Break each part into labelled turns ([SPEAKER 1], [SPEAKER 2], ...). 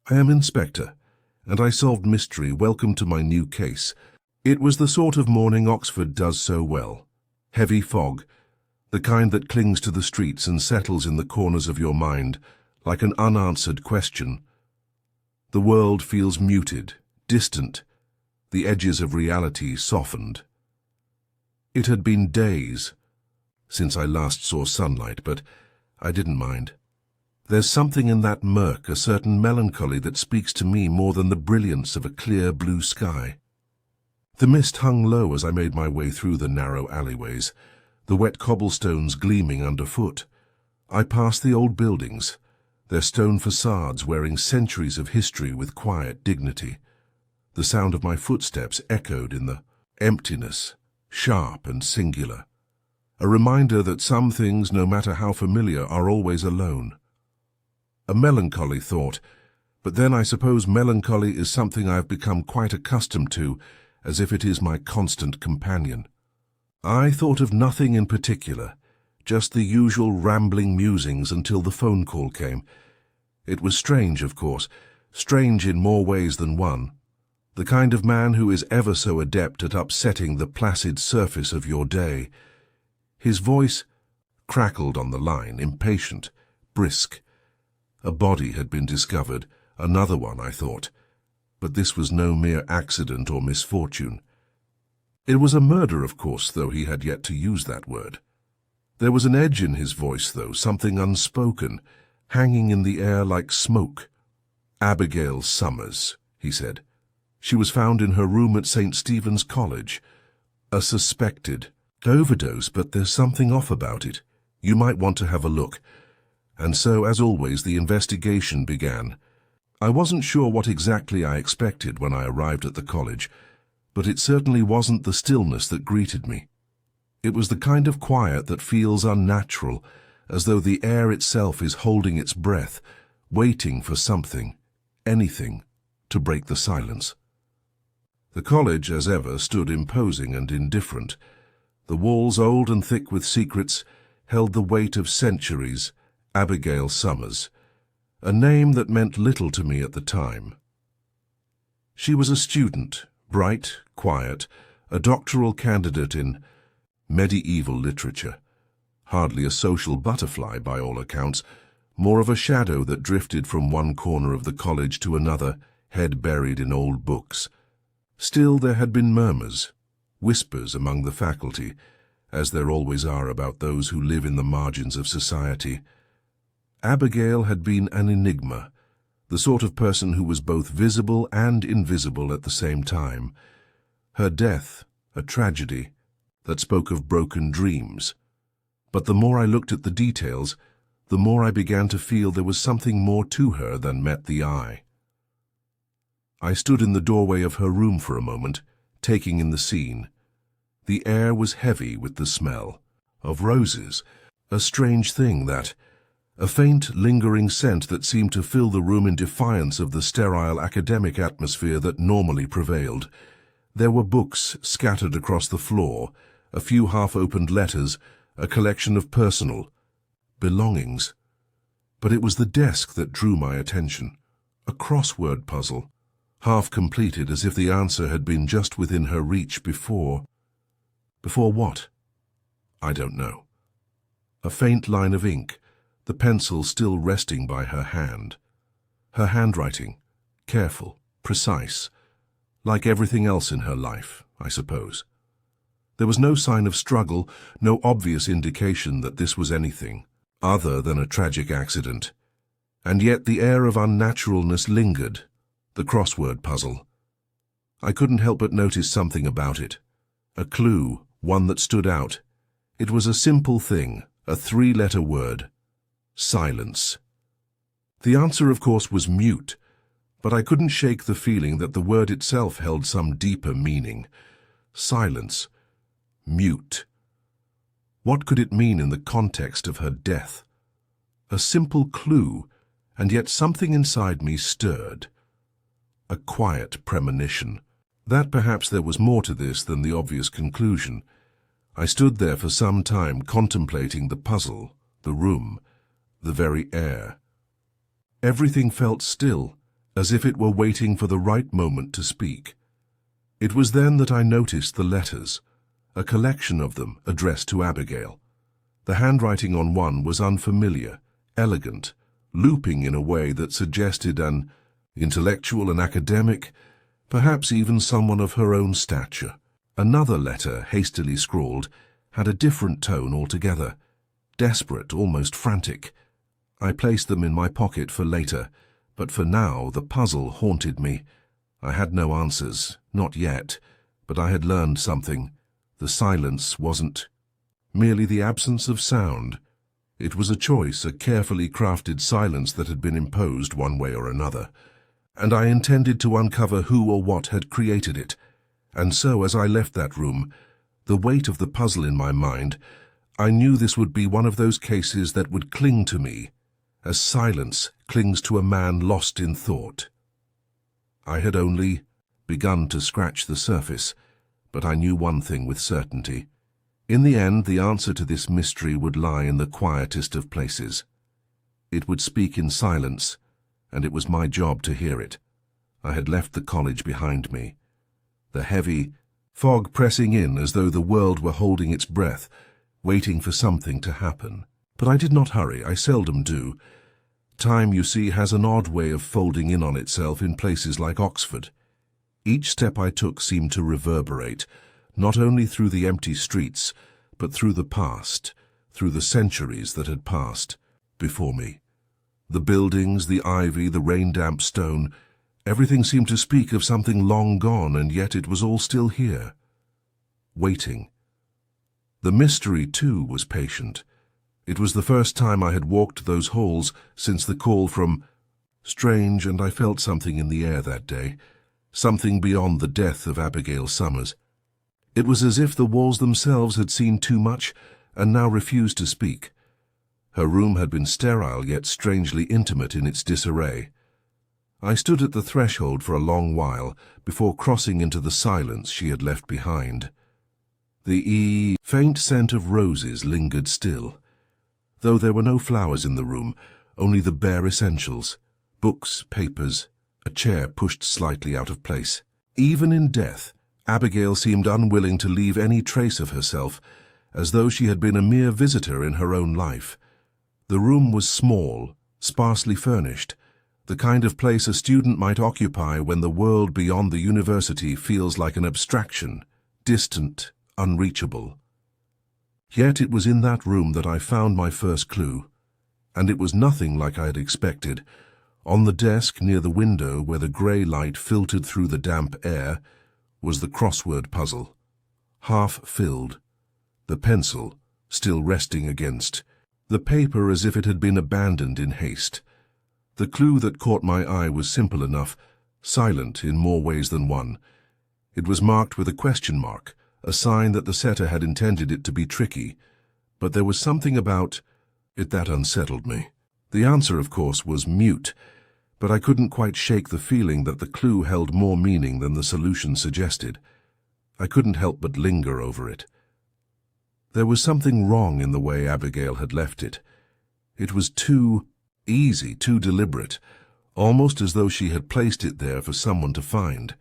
[SPEAKER 1] I am Inspector, and I solved mystery. Welcome to my new case. It was the sort of morning Oxford does so well. Heavy fog, the kind that clings to the streets and settles in the corners of your mind like an unanswered question. The world feels muted, distant, the edges of reality softened. It had been days since I last saw sunlight, but I didn't mind. There's something in that murk, a certain melancholy that speaks to me more than the brilliance of a clear blue sky. The mist hung low as I made my way through the narrow alleyways, the wet cobblestones gleaming underfoot. I passed the old buildings, their stone facades wearing centuries of history with quiet dignity. The sound of my footsteps echoed in the emptiness, sharp and singular. A reminder that some things, no matter how familiar, are always alone. A melancholy thought, but then I suppose melancholy is something I've become quite accustomed to, as if it is my constant companion. I thought of nothing in particular, just the usual rambling musings until the phone call came. It was strange, of course, strange in more ways than one. The kind of man who is ever so adept at upsetting the placid surface of your day. His voice crackled on the line, impatient, brisk. A body had been discovered, another one, I thought. But this was no mere accident or misfortune. It was a murder, of course, though he had yet to use that word. There was an edge in his voice, though, something unspoken, hanging in the air like smoke. Abigail Summers, he said. She was found in her room at St. Stephen's College. A suspected overdose, but there's something off about it. You might want to have a look. And so, as always, the investigation began. I wasn't sure what exactly I expected when I arrived at the college, but it certainly wasn't the stillness that greeted me. It was the kind of quiet that feels unnatural, as though the air itself is holding its breath, waiting for something, anything, to break the silence. The college, as ever, stood imposing and indifferent. The walls, old and thick with secrets, held the weight of centuries. Abigail Summers, a name that meant little to me at the time. She was a student, bright, quiet, a doctoral candidate in medieval literature. Hardly a social butterfly by all accounts, more of a shadow that drifted from one corner of the college to another, head buried in old books. Still there had been murmurs, whispers among the faculty, as there always are about those who live in the margins of society. Abigail had been an enigma, the sort of person who was both visible and invisible at the same time. Her death, a tragedy that spoke of broken dreams. But the more I looked at the details, the more I began to feel there was something more to her than met the eye. I stood in the doorway of her room for a moment, taking in the scene. The air was heavy with the smell of roses, a strange thing that, a faint, lingering scent that seemed to fill the room in defiance of the sterile academic atmosphere that normally prevailed. There were books scattered across the floor, a few half-opened letters, a collection of personal belongings. But it was the desk that drew my attention, a crossword puzzle, half completed as if the answer had been just within her reach before. Before what? I don't know. A faint line of ink, the pencil still resting by her hand. Her handwriting, careful, precise, like everything else in her life, I suppose. There was no sign of struggle, no obvious indication that this was anything other than a tragic accident. And yet the air of unnaturalness lingered, the crossword puzzle. I couldn't help but notice something about it. A clue, one that stood out. It was a simple thing, a three-letter word. Silence. The answer, of course, was mute, but I couldn't shake the feeling that the word itself held some deeper meaning. Silence. Mute. What could it mean in the context of her death? A simple clue, and yet something inside me stirred. A quiet premonition. That perhaps there was more to this than the obvious conclusion. I stood there for some time contemplating the puzzle, the room, the very air. Everything felt still, as if it were waiting for the right moment to speak. It was then that I noticed the letters, a collection of them addressed to Abigail. The handwriting on one was unfamiliar, elegant, looping in a way that suggested an intellectual and academic, perhaps even someone of her own stature. Another letter, hastily scrawled, had a different tone altogether, desperate, almost frantic. I placed them in my pocket for later, but for now the puzzle haunted me. I had no answers, not yet, but I had learned something. The silence wasn't merely the absence of sound. It was a choice, a carefully crafted silence that had been imposed one way or another, and I intended to uncover who or what had created it. And so, as I left that room, the weight of the puzzle in my mind, I knew this would be one of those cases that would cling to me, as silence clings to a man lost in thought. I had only begun to scratch the surface, but I knew one thing with certainty. In the end, the answer to this mystery would lie in the quietest of places. It would speak in silence, and it was my job to hear it. I had left the college behind me, the heavy fog pressing in as though the world were holding its breath, waiting for something to happen. But I did not hurry. I seldom do. Time, you see, has an odd way of folding in on itself in places like Oxford. Each step I took seemed to reverberate, not only through the empty streets, but through the past, through the centuries that had passed before me. The buildings, the ivy, the rain-damp stone, everything seemed to speak of something long gone, and yet it was all still here, waiting. The mystery, too, was patient. It was the first time I had walked those halls since the call from Strange, and I felt something in the air that day, something beyond the death of Abigail Summers. It was as if the walls themselves had seen too much and now refused to speak. Her room had been sterile yet strangely intimate in its disarray. I stood at the threshold for a long while before crossing into the silence she had left behind. The faint scent of roses lingered still, though there were no flowers in the room, only the bare essentials, books, papers, a chair pushed slightly out of place. Even in death, Abigail seemed unwilling to leave any trace of herself, as though she had been a mere visitor in her own life. The room was small, sparsely furnished, the kind of place a student might occupy when the world beyond the university feels like an abstraction, distant, unreachable. Yet it was in that room that I found my first clue, and it was nothing like I had expected. On the desk near the window, where the grey light filtered through the damp air, was the crossword puzzle, half filled, the pencil still resting against the paper as if it had been abandoned in haste. The clue that caught my eye was simple enough, silent in more ways than one. It was marked with a question mark, a sign that the setter had intended it to be tricky, but there was something about it that unsettled me. The answer, of course, was mute, but I couldn't quite shake the feeling that the clue held more meaning than the solution suggested. I couldn't help but linger over it. There was something wrong in the way Abigail had left it. It was too easy, too deliberate, almost as though she had placed it there for someone to find.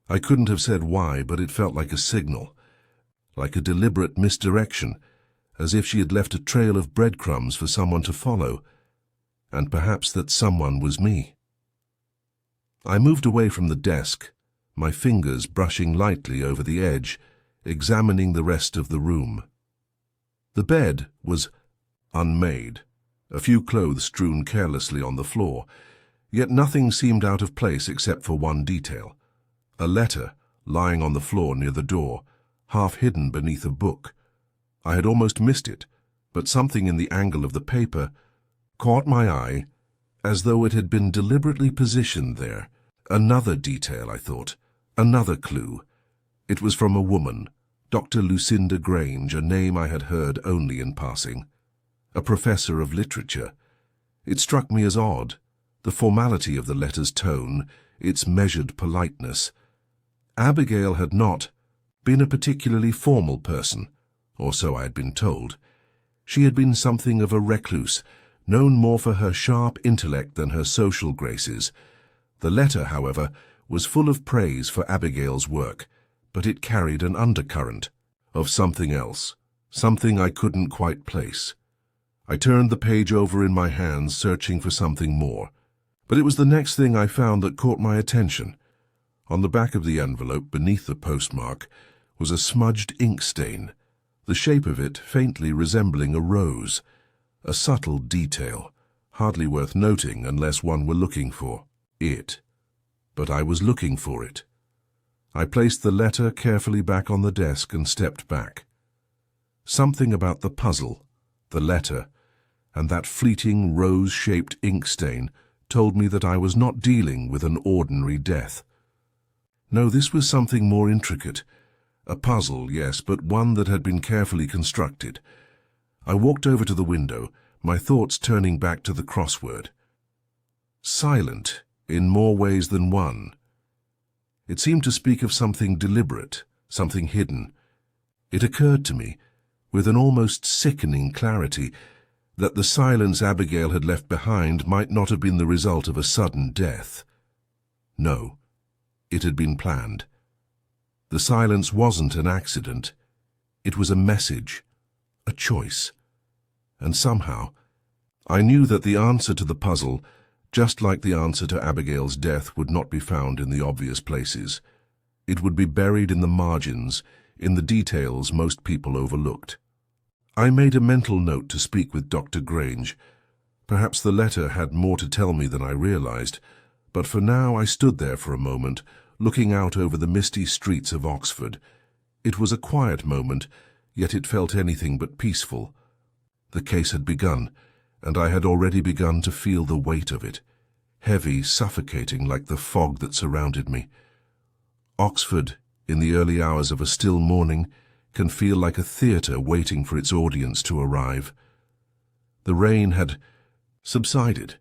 [SPEAKER 1] I couldn't have said why, but it felt like a signal, like a deliberate misdirection, as if she had left a trail of breadcrumbs for someone to follow, and perhaps that someone was me. I moved away from the desk, my fingers brushing lightly over the edge, examining the rest of the room. The bed was unmade, a few clothes strewn carelessly on the floor, yet nothing seemed out of place except for one detail. A letter lying on the floor near the door, half hidden beneath a book. I had almost missed it, but something in the angle of the paper caught my eye, as though it had been deliberately positioned there. Another detail, I thought, another clue. It was from a woman, Dr. Lucinda Grange, a name I had heard only in passing. A professor of literature. It struck me as odd, the formality of the letter's tone, its measured politeness. Abigail had not been a particularly formal person, or so I had been told. She had been something of a recluse, known more for her sharp intellect than her social graces, The letter, however, was full of praise for Abigail's work, but it carried an undercurrent of something else, something I couldn't quite place. I turned the page over in my hands, searching for something more, but it was the next thing I found that caught my attention. On the back of the envelope, beneath the postmark, was a smudged ink stain, the shape of it faintly resembling a rose, a subtle detail, hardly worth noting unless one were looking for it. But I was looking for it. I placed the letter carefully back on the desk and stepped back. Something about the puzzle, the letter, and that fleeting rose-shaped ink stain told me that I was not dealing with an ordinary death. No, this was something more intricate. A puzzle, yes, but one that had been carefully constructed. I walked over to the window, my thoughts turning back to the crossword. Silent, in more ways than one. It seemed to speak of something deliberate, something hidden. It occurred to me, with an almost sickening clarity, that the silence Abigail had left behind might not have been the result of a sudden death. No, it had been planned. The silence wasn't an accident. It was a message, a choice. And somehow, I knew that the answer to the puzzle, just like the answer to Abigail's death, would not be found in the obvious places. It would be buried in the margins, in the details most people overlooked. I made a mental note to speak with Dr. Grange. Perhaps the letter had more to tell me than I realized, but for now I stood there for a moment, looking out over the misty streets of Oxford. It was a quiet moment, yet it felt anything but peaceful. The case had begun, and I had already begun to feel the weight of it, heavy, suffocating like the fog that surrounded me. Oxford, in the early hours of a still morning, can feel like a theatre waiting for its audience to arrive. The rain had subsided,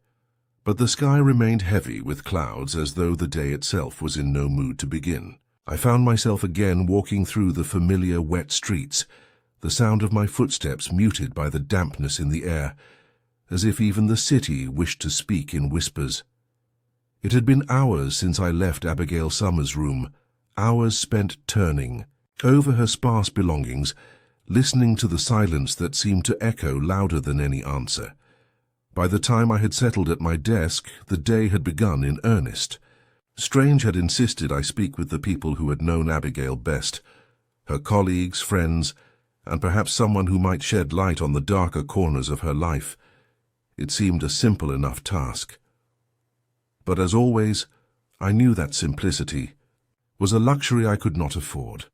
[SPEAKER 1] but the sky remained heavy with clouds as though the day itself was in no mood to begin. I found myself again walking through the familiar wet streets, the sound of my footsteps muted by the dampness in the air, as if even the city wished to speak in whispers. It had been hours since I left Abigail Summers' room, hours spent turning over her sparse belongings, listening to the silence that seemed to echo louder than any answer. By the time I had settled at my desk, the day had begun in earnest. Strange had insisted I speak with the people who had known Abigail best, her colleagues, friends, and perhaps someone who might shed light on the darker corners of her life. It seemed a simple enough task. But as always, I knew that simplicity was a luxury I could not afford.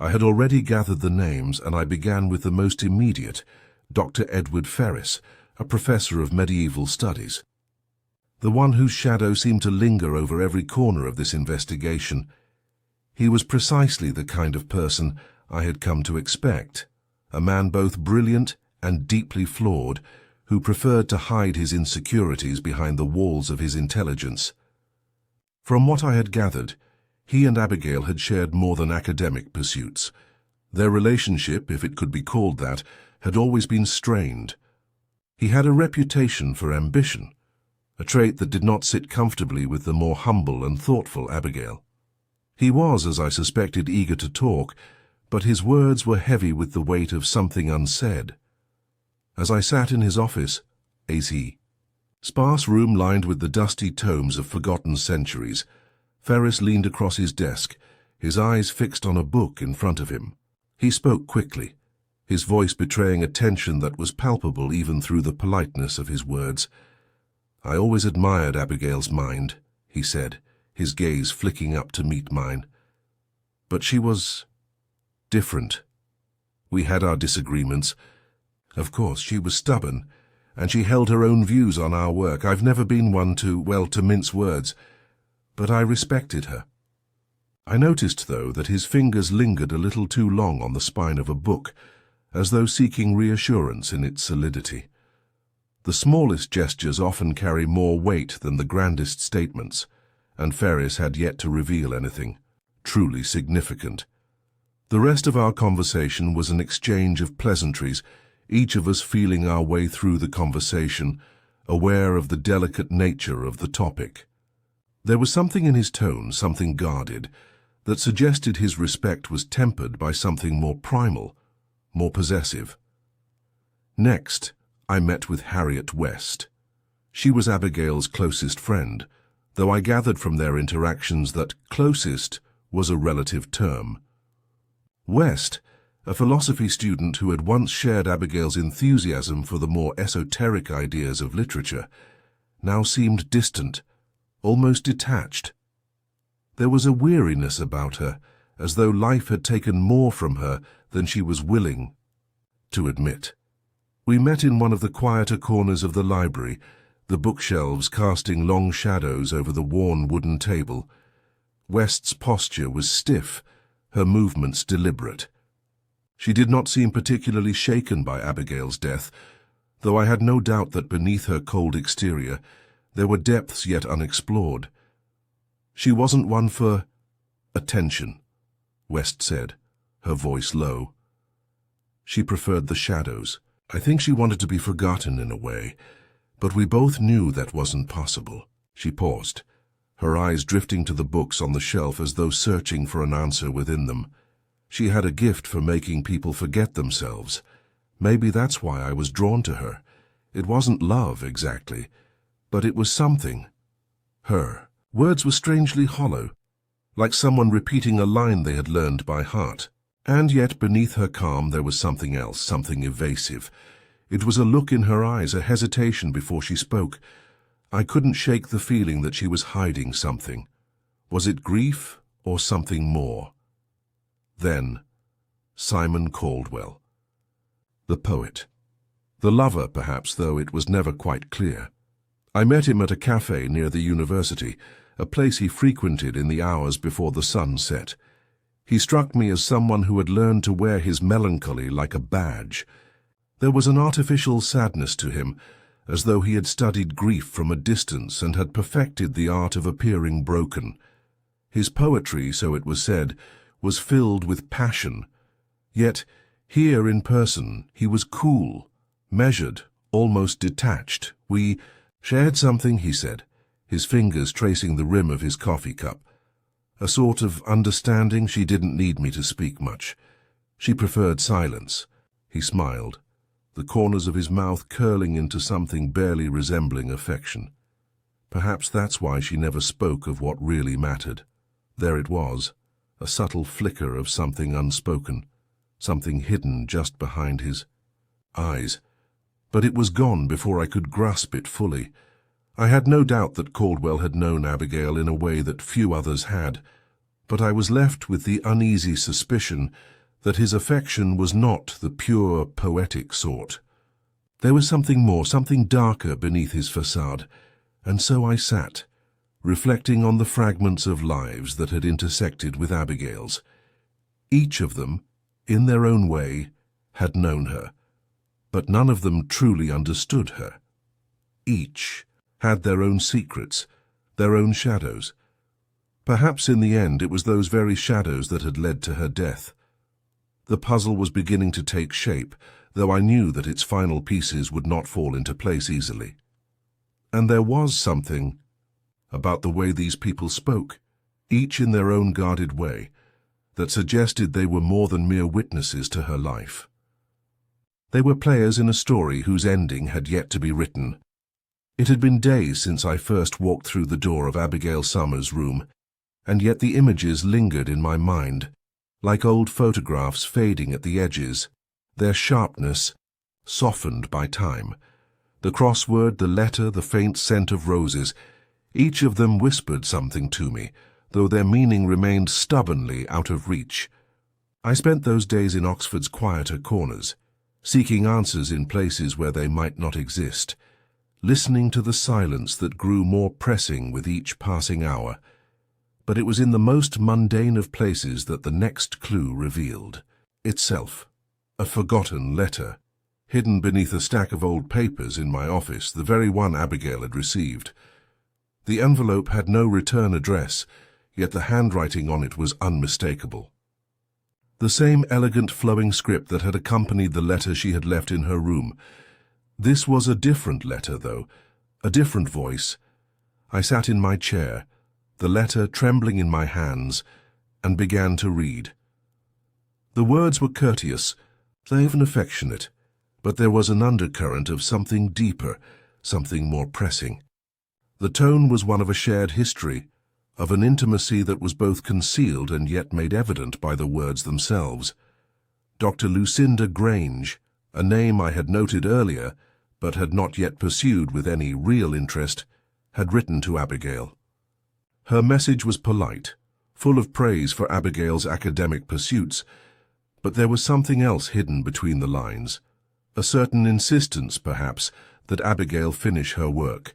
[SPEAKER 1] I had already gathered the names, and I began with the most immediate, Dr. Edward Ferris, a professor of medieval studies. The one whose shadow seemed to linger over every corner of this investigation. He was precisely the kind of person I had come to expect, a man both brilliant and deeply flawed, who preferred to hide his insecurities behind the walls of his intelligence. From what I had gathered, he and Abigail had shared more than academic pursuits. Their relationship, if it could be called that, had always been strained. He had a reputation for ambition, a trait that did not sit comfortably with the more humble and thoughtful Abigail. He was, as I suspected, eager to talk, but his words were heavy with the weight of something unsaid. As I sat in his office, A.C., sparse room lined with the dusty tomes of forgotten centuries, Ferris leaned across his desk, his eyes fixed on a book in front of him. He spoke quickly, his voice betraying a tension that was palpable even through the politeness of his words. "I always admired Abigail's mind," he said, his gaze flicking up to meet mine. "But she was different. We had our disagreements. Of course, she was stubborn, and she held her own views on our work. I've never been one to mince words, but I respected her." I noticed, though, that his fingers lingered a little too long on the spine of a book, as though seeking reassurance in its solidity. The smallest gestures often carry more weight than the grandest statements, and Ferris had yet to reveal anything truly significant. The rest of our conversation was an exchange of pleasantries, each of us feeling our way through the conversation, aware of the delicate nature of the topic. There was something in his tone, something guarded, that suggested his respect was tempered by something more primal, more possessive. Next, I met with Harriet West. She was Abigail's closest friend, though I gathered from their interactions that closest was a relative term. West, a philosophy student who had once shared Abigail's enthusiasm for the more esoteric ideas of literature, now seemed distant, almost detached. There was a weariness about her, as though life had taken more from her than she was willing to admit. We met in one of the quieter corners of the library, the bookshelves casting long shadows over the worn wooden table. West's posture was stiff, her movements deliberate. She did not seem particularly shaken by Abigail's death, though I had no doubt that beneath her cold exterior there were depths yet unexplored. She wasn't one for attention, West said, her voice low. She preferred the shadows. I think she wanted to be forgotten in a way, but we both knew that wasn't possible. She paused, her eyes drifting to the books on the shelf as though searching for an answer within them. She had a gift for making people forget themselves. Maybe that's why I was drawn to her. It wasn't love, exactly, but it was something. Her. Words were strangely hollow, like someone repeating a line they had learned by heart. And yet beneath her calm there was something else, something evasive. It was a look in her eyes, a hesitation before she spoke. I couldn't shake the feeling that she was hiding something. Was it grief or something more? Then, Simon Caldwell. The poet. The lover, perhaps, though it was never quite clear. I met him at a cafe near the university, a place he frequented in the hours before the sun set. He struck me as someone who had learned to wear his melancholy like a badge. There was an artificial sadness to him, as though he had studied grief from a distance and had perfected the art of appearing broken. His poetry, so it was said, was filled with passion. Yet, here in person, he was cool, measured, almost detached. We shared something, he said, his fingers tracing the rim of his coffee cup. A sort of understanding. She didn't need me to speak much. She preferred silence. He smiled, the corners of his mouth curling into something barely resembling affection. Perhaps that's why she never spoke of what really mattered. There it was, a subtle flicker of something unspoken, something hidden just behind his eyes. But it was gone before I could grasp it fully. I had no doubt that Caldwell had known Abigail in a way that few others had, but I was left with the uneasy suspicion that his affection was not the pure, poetic sort. There was something more, something darker beneath his facade, and so I sat, reflecting on the fragments of lives that had intersected with Abigail's. Each of them, in their own way, had known her, but none of them truly understood her. Each had their own secrets, their own shadows. Perhaps in the end it was those very shadows that had led to her death. The puzzle was beginning to take shape, though I knew that its final pieces would not fall into place easily. And there was something about the way these people spoke, each in their own guarded way, that suggested they were more than mere witnesses to her life. They were players in a story whose ending had yet to be written. It had been days since I first walked through the door of Abigail Summers' room, and yet the images lingered in my mind, like old photographs fading at the edges, their sharpness softened by time. The crossword, the letter, the faint scent of roses, each of them whispered something to me, though their meaning remained stubbornly out of reach. I spent those days in Oxford's quieter corners, seeking answers in places where they might not exist, listening to the silence that grew more pressing with each passing hour. But it was in the most mundane of places that the next clue revealed itself. A forgotten letter, hidden beneath a stack of old papers in my office, the very one Abigail had received. The envelope had no return address, yet the handwriting on it was unmistakable. The same elegant flowing script that had accompanied the letter she had left in her room. This was a different letter, though, a different voice. I sat in my chair, the letter trembling in my hands, and began to read. The words were courteous, they even affectionate, but there was an undercurrent of something deeper, something more pressing. The tone was one of a shared history, of an intimacy that was both concealed and yet made evident by the words themselves. Dr. Lucinda Grange, a name I had noted earlier, but had not yet pursued with any real interest, had written to Abigail. Her message was polite, full of praise for Abigail's academic pursuits, but there was something else hidden between the lines, a certain insistence, perhaps, that Abigail finish her work.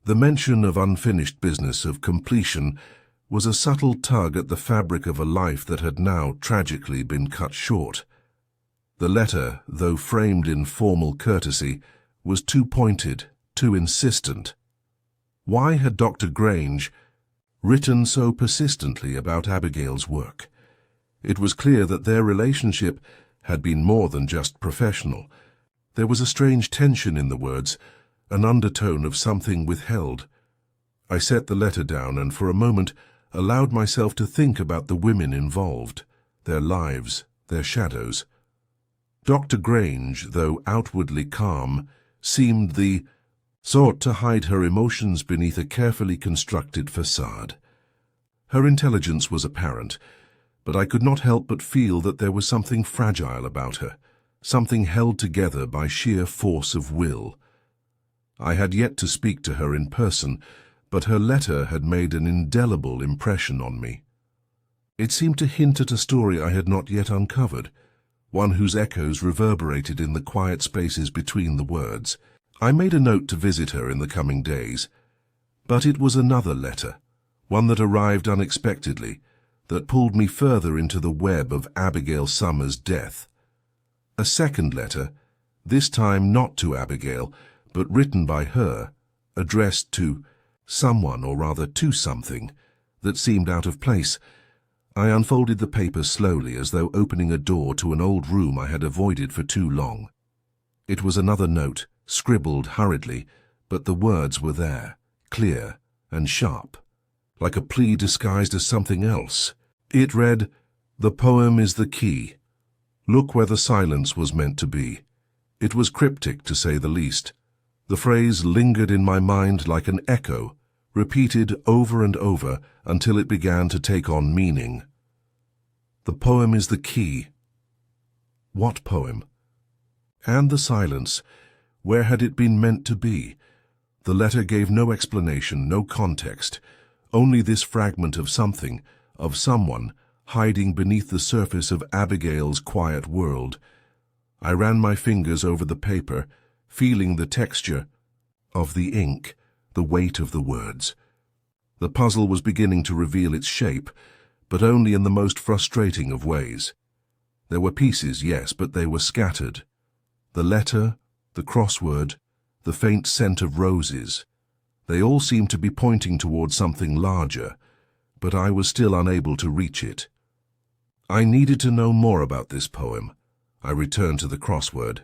[SPEAKER 1] The mention of unfinished business, of completion, was a subtle tug at the fabric of a life that had now tragically been cut short. The letter, though framed in formal courtesy, was too pointed, too insistent. Why had Dr. Grange written so persistently about Abigail's work? It was clear that their relationship had been more than just professional. There was a strange tension in the words, an undertone of something withheld. I set the letter down and for a moment allowed myself to think about the women involved, their lives, their shadows. Dr. Grange, though outwardly calm, seemed the sort to hide her emotions beneath a carefully constructed facade. Her intelligence was apparent, but I could not help but feel that there was something fragile about her, something held together by sheer force of will. I had yet to speak to her in person, but her letter had made an indelible impression on me. It seemed to hint at a story I had not yet uncovered, one whose echoes reverberated in the quiet spaces between the words. I made a note to visit her in the coming days, but it was another letter, one that arrived unexpectedly, that pulled me further into the web of Abigail Summers' death. A second letter, this time not to Abigail, but written by her, addressed to someone, or rather to something, that seemed out of place. I unfolded the paper slowly, as though opening a door to an old room I had avoided for too long. It was another note, scribbled hurriedly, but the words were there, clear and sharp, like a plea disguised as something else. It read, "The poem is the key. Look where the silence was meant to be." It was cryptic, to say the least. The phrase lingered in my mind like an echo, repeated over and over until it began to take on meaning. The poem is the key. What poem? And the silence, where had it been meant to be? The letter gave no explanation, no context, only this fragment of something, of someone, hiding beneath the surface of Abigail's quiet world. I ran my fingers over the paper, feeling the texture of the ink, the weight of the words. The puzzle was beginning to reveal its shape, but only in the most frustrating of ways. There were pieces, yes, but they were scattered. The letter, the crossword, the faint scent of roses, they all seemed to be pointing toward something larger, but I was still unable to reach it. I needed to know more about this poem. I returned to the crossword.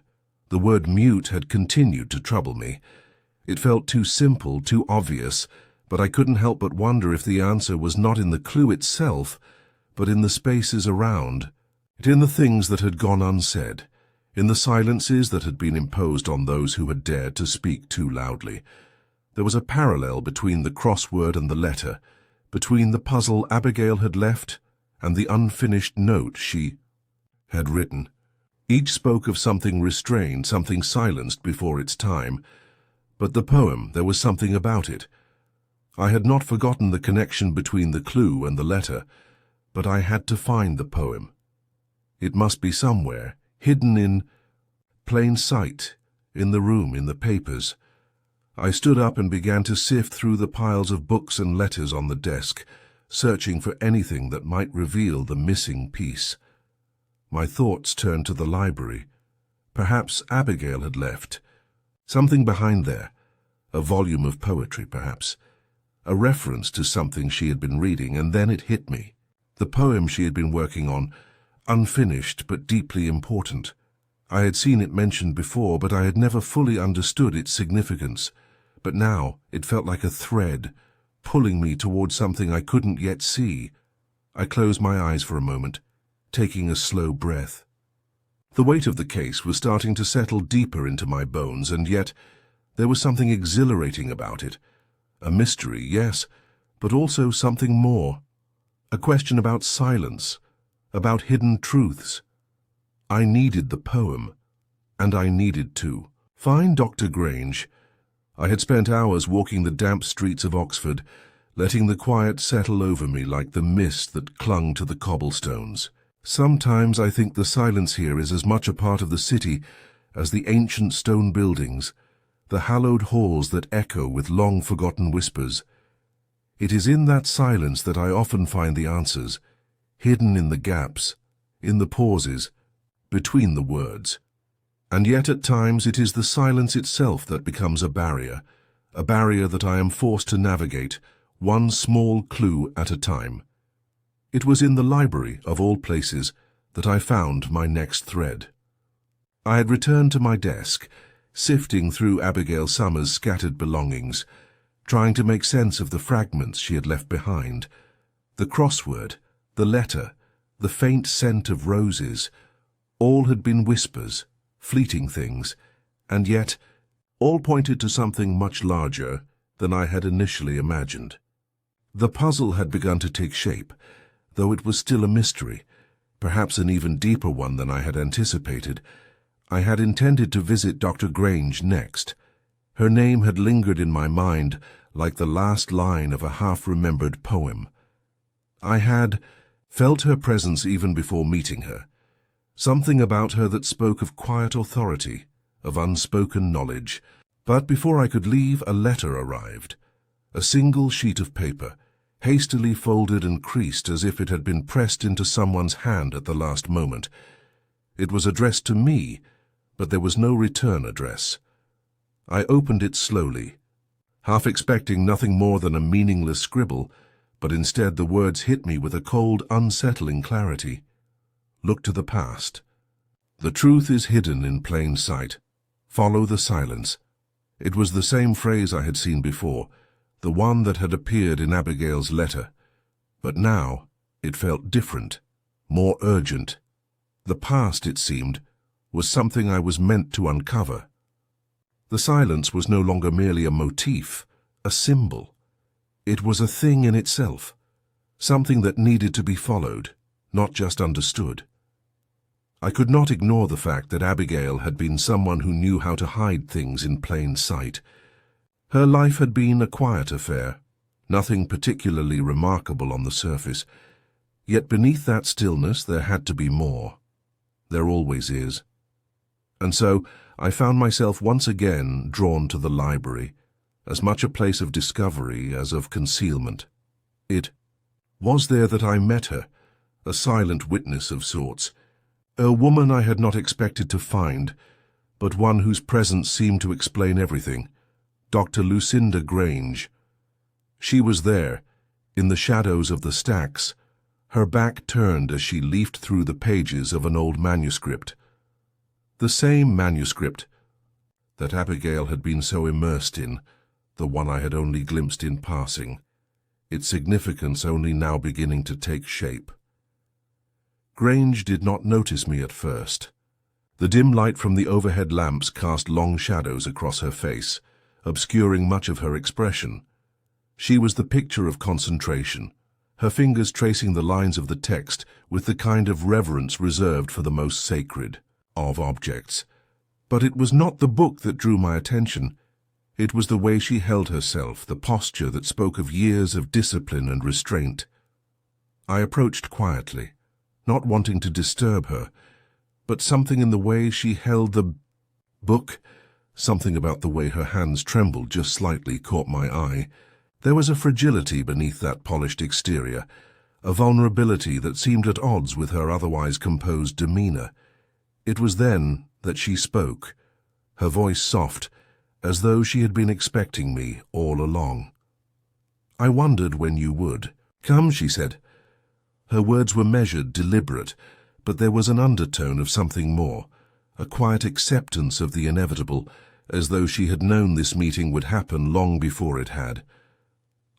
[SPEAKER 1] The word mute had continued to trouble me. It felt too simple, too obvious, but I couldn't help but wonder if the answer was not in the clue itself, but in the spaces around, in the things that had gone unsaid, in the silences that had been imposed on those who had dared to speak too loudly. There was a parallel between the crossword and the letter, between the puzzle Abigail had left and the unfinished note she had written. Each spoke of something restrained, something silenced before its time. But the poem, there was something about it. I had not forgotten the connection between the clue and the letter, but I had to find the poem. It must be somewhere, hidden in plain sight, in the room, in the papers. I stood up and began to sift through the piles of books and letters on the desk, searching for anything that might reveal the missing piece. My thoughts turned to the library. Perhaps Abigail had left. Something behind there. A volume of poetry, perhaps. A reference to something she had been reading, and then it hit me. The poem she had been working on, unfinished but deeply important. I had seen it mentioned before, but I had never fully understood its significance. But now it felt like a thread, pulling me towards something I couldn't yet see. I closed my eyes for a moment, taking a slow breath. The weight of the case was starting to settle deeper into my bones, and yet there was something exhilarating about it. A mystery, yes, but also something more. A question about silence, about hidden truths. I needed the poem, and I needed to find Dr. Grange. I had spent hours walking the damp streets of Oxford, letting the quiet settle over me like the mist that clung to the cobblestones. Sometimes I think the silence here is as much a part of the city as the ancient stone buildings, the hallowed halls that echo with long-forgotten whispers. It is in that silence that I often find the answers, hidden in the gaps, in the pauses, between the words. And yet at times it is the silence itself that becomes a barrier that I am forced to navigate, one small clue at a time. It was in the library, of all places, that I found my next thread. I had returned to my desk, sifting through Abigail Summers' scattered belongings, trying to make sense of the fragments she had left behind. The crossword, the letter, the faint scent of roses, all had been whispers, fleeting things, and yet all pointed to something much larger than I had initially imagined. The puzzle had begun to take shape, though it was still a mystery, perhaps an even deeper one than I had anticipated. I had intended to visit Dr. Grange next. Her name had lingered in my mind like the last line of a half-remembered poem. I had felt her presence even before meeting her, something about her that spoke of quiet authority, of unspoken knowledge. But before I could leave, a letter arrived, a single sheet of paper, hastily folded and creased as if it had been pressed into someone's hand at the last moment. It was addressed to me, but there was no return address. I opened it slowly, half expecting nothing more than a meaningless scribble, but instead the words hit me with a cold, unsettling clarity. Look to the past. The truth is hidden in plain sight. Follow the silence. It was the same phrase I had seen before, the one that had appeared in Abigail's letter. But now it felt different, more urgent. The past, it seemed, was something I was meant to uncover. The silence was no longer merely a motif, a symbol. It was a thing in itself, something that needed to be followed, not just understood. I could not ignore the fact that Abigail had been someone who knew how to hide things in plain sight. Her life had been a quiet affair, nothing particularly remarkable on the surface. Yet beneath that stillness there had to be more. There always is. And so I found myself once again drawn to the library, as much a place of discovery as of concealment. It was there that I met her, a silent witness of sorts, a woman I had not expected to find, but one whose presence seemed to explain everything. Dr. Lucinda Grange. She was there, in the shadows of the stacks, her back turned as she leafed through the pages of an old manuscript. The same manuscript that Abigail had been so immersed in, the one I had only glimpsed in passing, its significance only now beginning to take shape. Grange did not notice me at first. The dim light from the overhead lamps cast long shadows across her face, obscuring much of her expression. She was the picture of concentration, her fingers tracing the lines of the text with the kind of reverence reserved for the most sacred of objects. But it was not the book that drew my attention. It was the way she held herself, the posture that spoke of years of discipline and restraint. I approached quietly, not wanting to disturb her, but something in the way she held the book, something about the way her hands trembled just slightly caught my eye. There was a fragility beneath that polished exterior, a vulnerability that seemed at odds with her otherwise composed demeanor. It was then that she spoke, her voice soft, as though she had been expecting me all along. "I wondered when you would." "Come," she said. Her words were measured, deliberate, but there was an undertone of something more, a quiet acceptance of the inevitable, as though she had known this meeting would happen long before it had.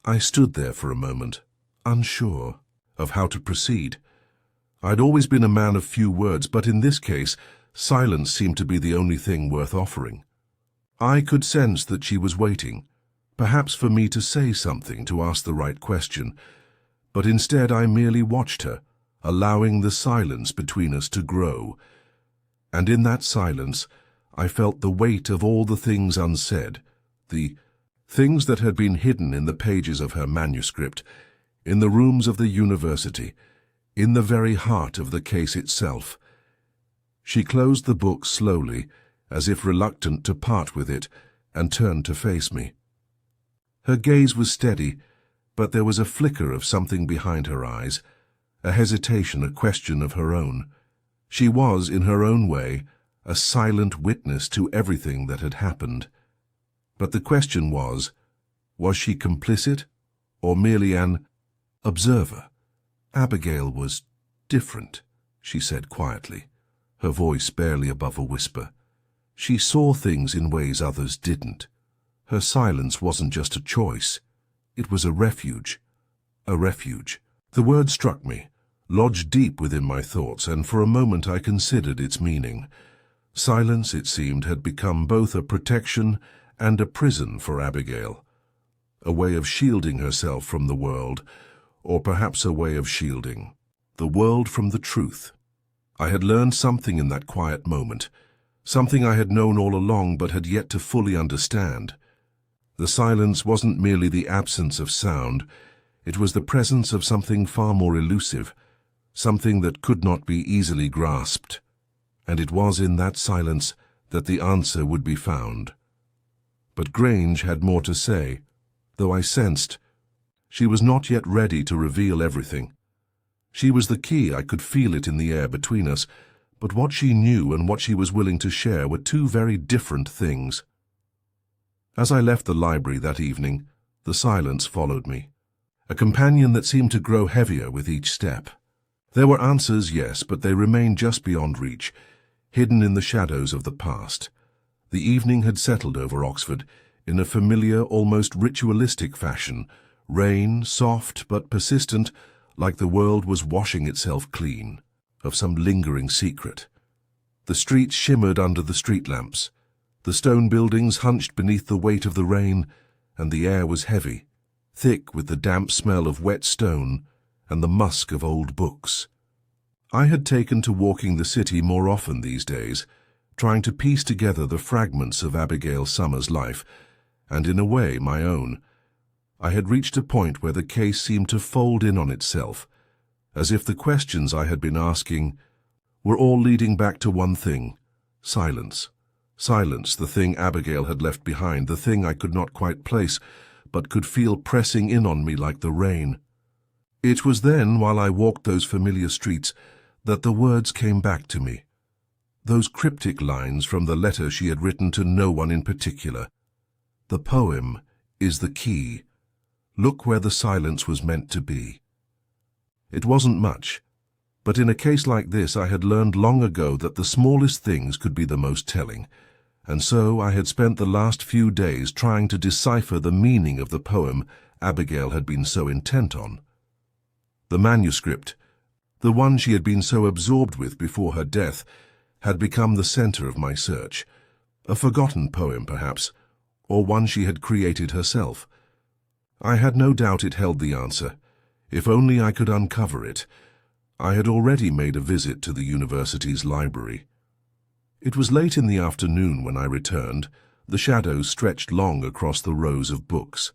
[SPEAKER 1] I stood there for a moment, unsure of how to proceed. I'd always been a man of few words, but in this case, silence seemed to be the only thing worth offering. I could sense that she was waiting, perhaps for me to say something, to ask the right question, but instead I merely watched her, allowing the silence between us to grow. And in that silence, I felt the weight of all the things unsaid, the things that had been hidden in the pages of her manuscript, in the rooms of the university, in the very heart of the case itself. She closed the book slowly, as if reluctant to part with it, and turned to face me. Her gaze was steady, but there was a flicker of something behind her eyes, a hesitation, a question of her own. She was, in her own way, a silent witness to everything that had happened. But the question was she complicit, or merely an observer? Abigail was different, she said quietly, her voice barely above a whisper. She saw things in ways others didn't. Her silence wasn't just a choice. It was a refuge. A refuge. The word struck me, lodged deep within my thoughts, and for a moment I considered its meaning. Silence, it seemed, had become both a protection and a prison for Abigail, a way of shielding herself from the world, or perhaps a way of shielding the world from the truth. I had learned something in that quiet moment, something I had known all along but had yet to fully understand. The silence wasn't merely the absence of sound, it was the presence of something far more elusive, something that could not be easily grasped. And it was in that silence that the answer would be found. But Grange had more to say, though I sensed she was not yet ready to reveal everything. She was the key, I could feel it in the air between us, but what she knew and what she was willing to share were two very different things. As I left the library that evening, the silence followed me, a companion that seemed to grow heavier with each step. There were answers, yes, but they remained just beyond reach, hidden in the shadows of the past. The evening had settled over Oxford in a familiar, almost ritualistic fashion, rain, soft but persistent, like the world was washing itself clean of some lingering secret. The streets shimmered under the street lamps. The stone buildings hunched beneath the weight of the rain, and the air was heavy, thick with the damp smell of wet stone and the musk of old books. I had taken to walking the city more often these days, trying to piece together the fragments of Abigail Summer's life, and in a way my own. I had reached a point where the case seemed to fold in on itself, as if the questions I had been asking were all leading back to one thing: silence. Silence, the thing Abigail had left behind, the thing I could not quite place, but could feel pressing in on me like the rain. It was then, while I walked those familiar streets, that the words came back to me. Those cryptic lines from the letter she had written to no one in particular. The poem is the key. Look where the silence was meant to be. It wasn't much, but in a case like this I had learned long ago that the smallest things could be the most telling, and so I had spent the last few days trying to decipher the meaning of the poem Abigail had been so intent on. The manuscript, the one she had been so absorbed with before her death, had become the center of my search. A forgotten poem, perhaps, or one she had created herself. I had no doubt it held the answer. If only I could uncover it. I had already made a visit to the university's library. It was late in the afternoon when I returned. The shadows stretched long across the rows of books.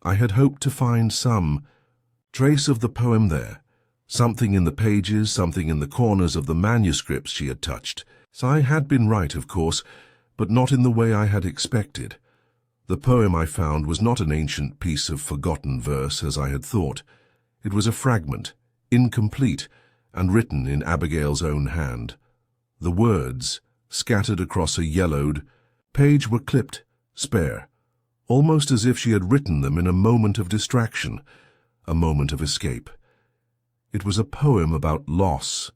[SPEAKER 1] I had hoped to find some trace of the poem there, something in the pages, something in the corners of the manuscripts she had touched. So I had been right, of course, but not in the way I had expected. The poem I found was not an ancient piece of forgotten verse, as I had thought. It was a fragment, incomplete, and written in Abigail's own hand. The words, scattered across a yellowed page, were clipped, spare, almost as if she had written them in a moment of distraction, a moment of escape. It was a poem about loss,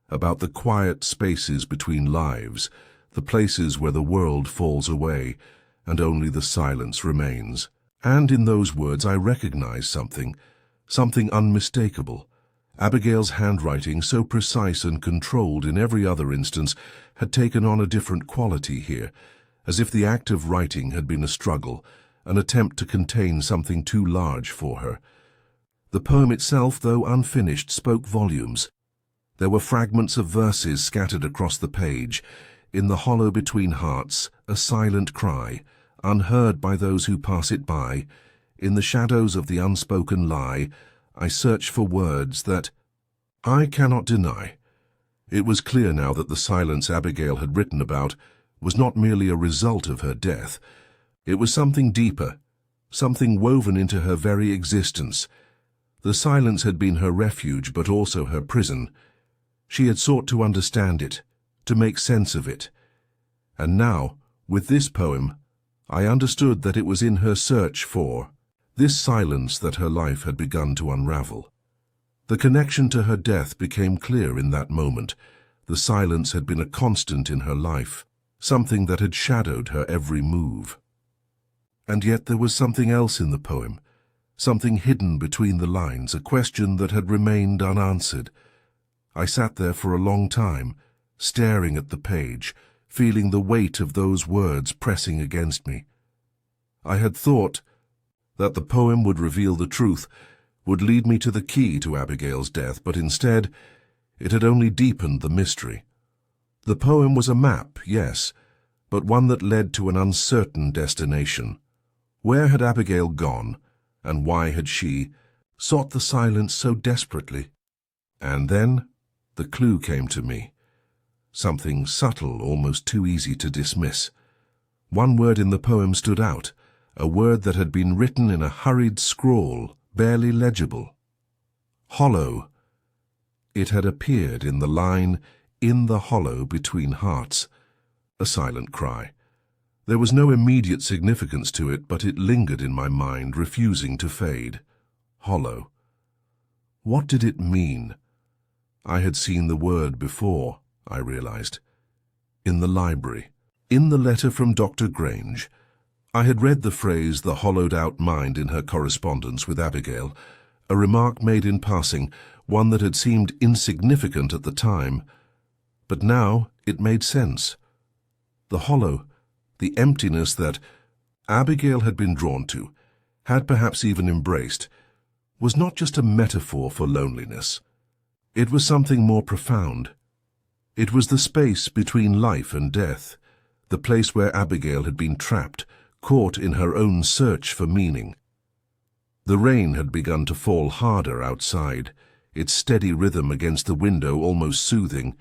[SPEAKER 1] about the quiet spaces between lives, the places where the world falls away, and only the silence remains. And in those words I recognized something unmistakable. Abigail's handwriting, so precise and controlled in every other instance, had taken on a different quality here, as if the act of writing had been a struggle, an attempt to contain something too large for her. The poem itself, though unfinished, spoke volumes. There were fragments of verses scattered across the page. In the hollow between hearts, a silent cry, unheard by those who pass it by. In the shadows of the unspoken lie, I search for words that I cannot deny. It was clear now that the silence Abigail had written about was not merely a result of her death. It was something deeper, something woven into her very existence. The silence had been her refuge, but also her prison. She had sought to understand it, to make sense of it. And now, with this poem, I understood that it was in her search for this silence that her life had begun to unravel. The connection to her death became clear in that moment. The silence had been a constant in her life, something that had shadowed her every move. And yet there was something else in the poem, something hidden between the lines, a question that had remained unanswered. I sat there for a long time, staring at the page, feeling the weight of those words pressing against me. I had thought that the poem would reveal the truth, would lead me to the key to Abigail's death, but instead it had only deepened the mystery. The poem was a map, yes, but one that led to an uncertain destination. Where had Abigail gone, and why had she sought the silence so desperately? And then the clue came to me. Something subtle, almost too easy to dismiss. One word in the poem stood out, a word that had been written in a hurried scrawl, barely legible. Hollow. It had appeared in the line, "In the hollow between hearts," a silent cry. There was no immediate significance to it, but it lingered in my mind, refusing to fade. Hollow. What did it mean? I had seen the word before, I realized. In the library. In the letter from Dr. Grange. I had read the phrase, "the hollowed-out mind," in her correspondence with Abigail, a remark made in passing, one that had seemed insignificant at the time. But now it made sense. The hollow, the emptiness that Abigail had been drawn to, had perhaps even embraced, was not just a metaphor for loneliness. It was something more profound. It was the space between life and death, the place where Abigail had been trapped, caught in her own search for meaning. The rain had begun to fall harder outside, its steady rhythm against the window almost soothing,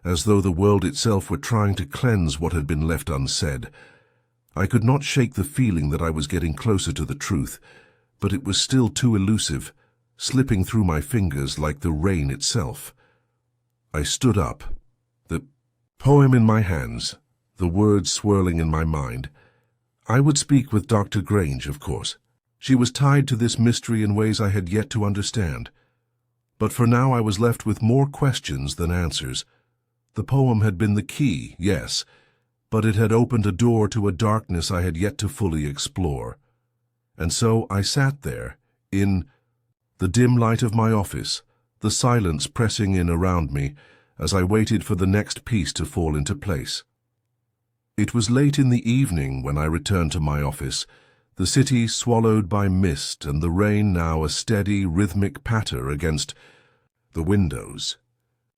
[SPEAKER 1] as though the world itself were trying to cleanse what had been left unsaid. I could not shake the feeling that I was getting closer to the truth, but it was still too elusive, slipping through my fingers like the rain itself. I stood up, the poem in my hands, the words swirling in my mind. I would speak with Dr. Grange, of course. She was tied to this mystery in ways I had yet to understand. But for now I was left with more questions than answers. The poem had been the key, yes, but it had opened a door to a darkness I had yet to fully explore. And so I sat there, in the dim light of my office, the silence pressing in around me as I waited for the next piece to fall into place. It was late in the evening when I returned to my office, the city swallowed by mist and the rain now a steady, rhythmic patter against the windows.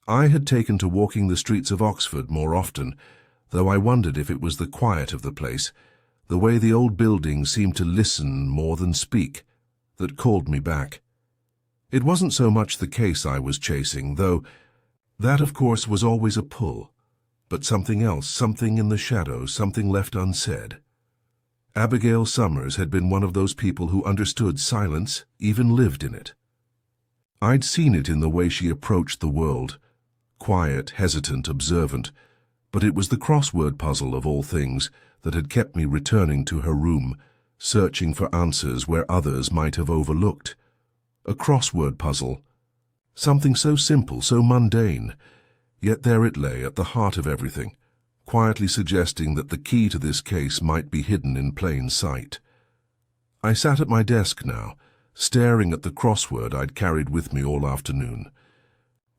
[SPEAKER 1] I had taken to walking the streets of Oxford more often, though I wondered if it was the quiet of the place, the way the old buildings seemed to listen more than speak, that called me back. It wasn't so much the case I was chasing, though that, of course, was always a pull. But something else, something in the shadows, something left unsaid. Abigail Summers had been one of those people who understood silence, even lived in it. I'd seen it in the way she approached the world, quiet, hesitant, observant, but it was the crossword puzzle of all things that had kept me returning to her room, searching for answers where others might have overlooked. A crossword puzzle, something so simple, so mundane, yet there it lay at the heart of everything, quietly suggesting that the key to this case might be hidden in plain sight. I sat at my desk now, staring at the crossword I'd carried with me all afternoon.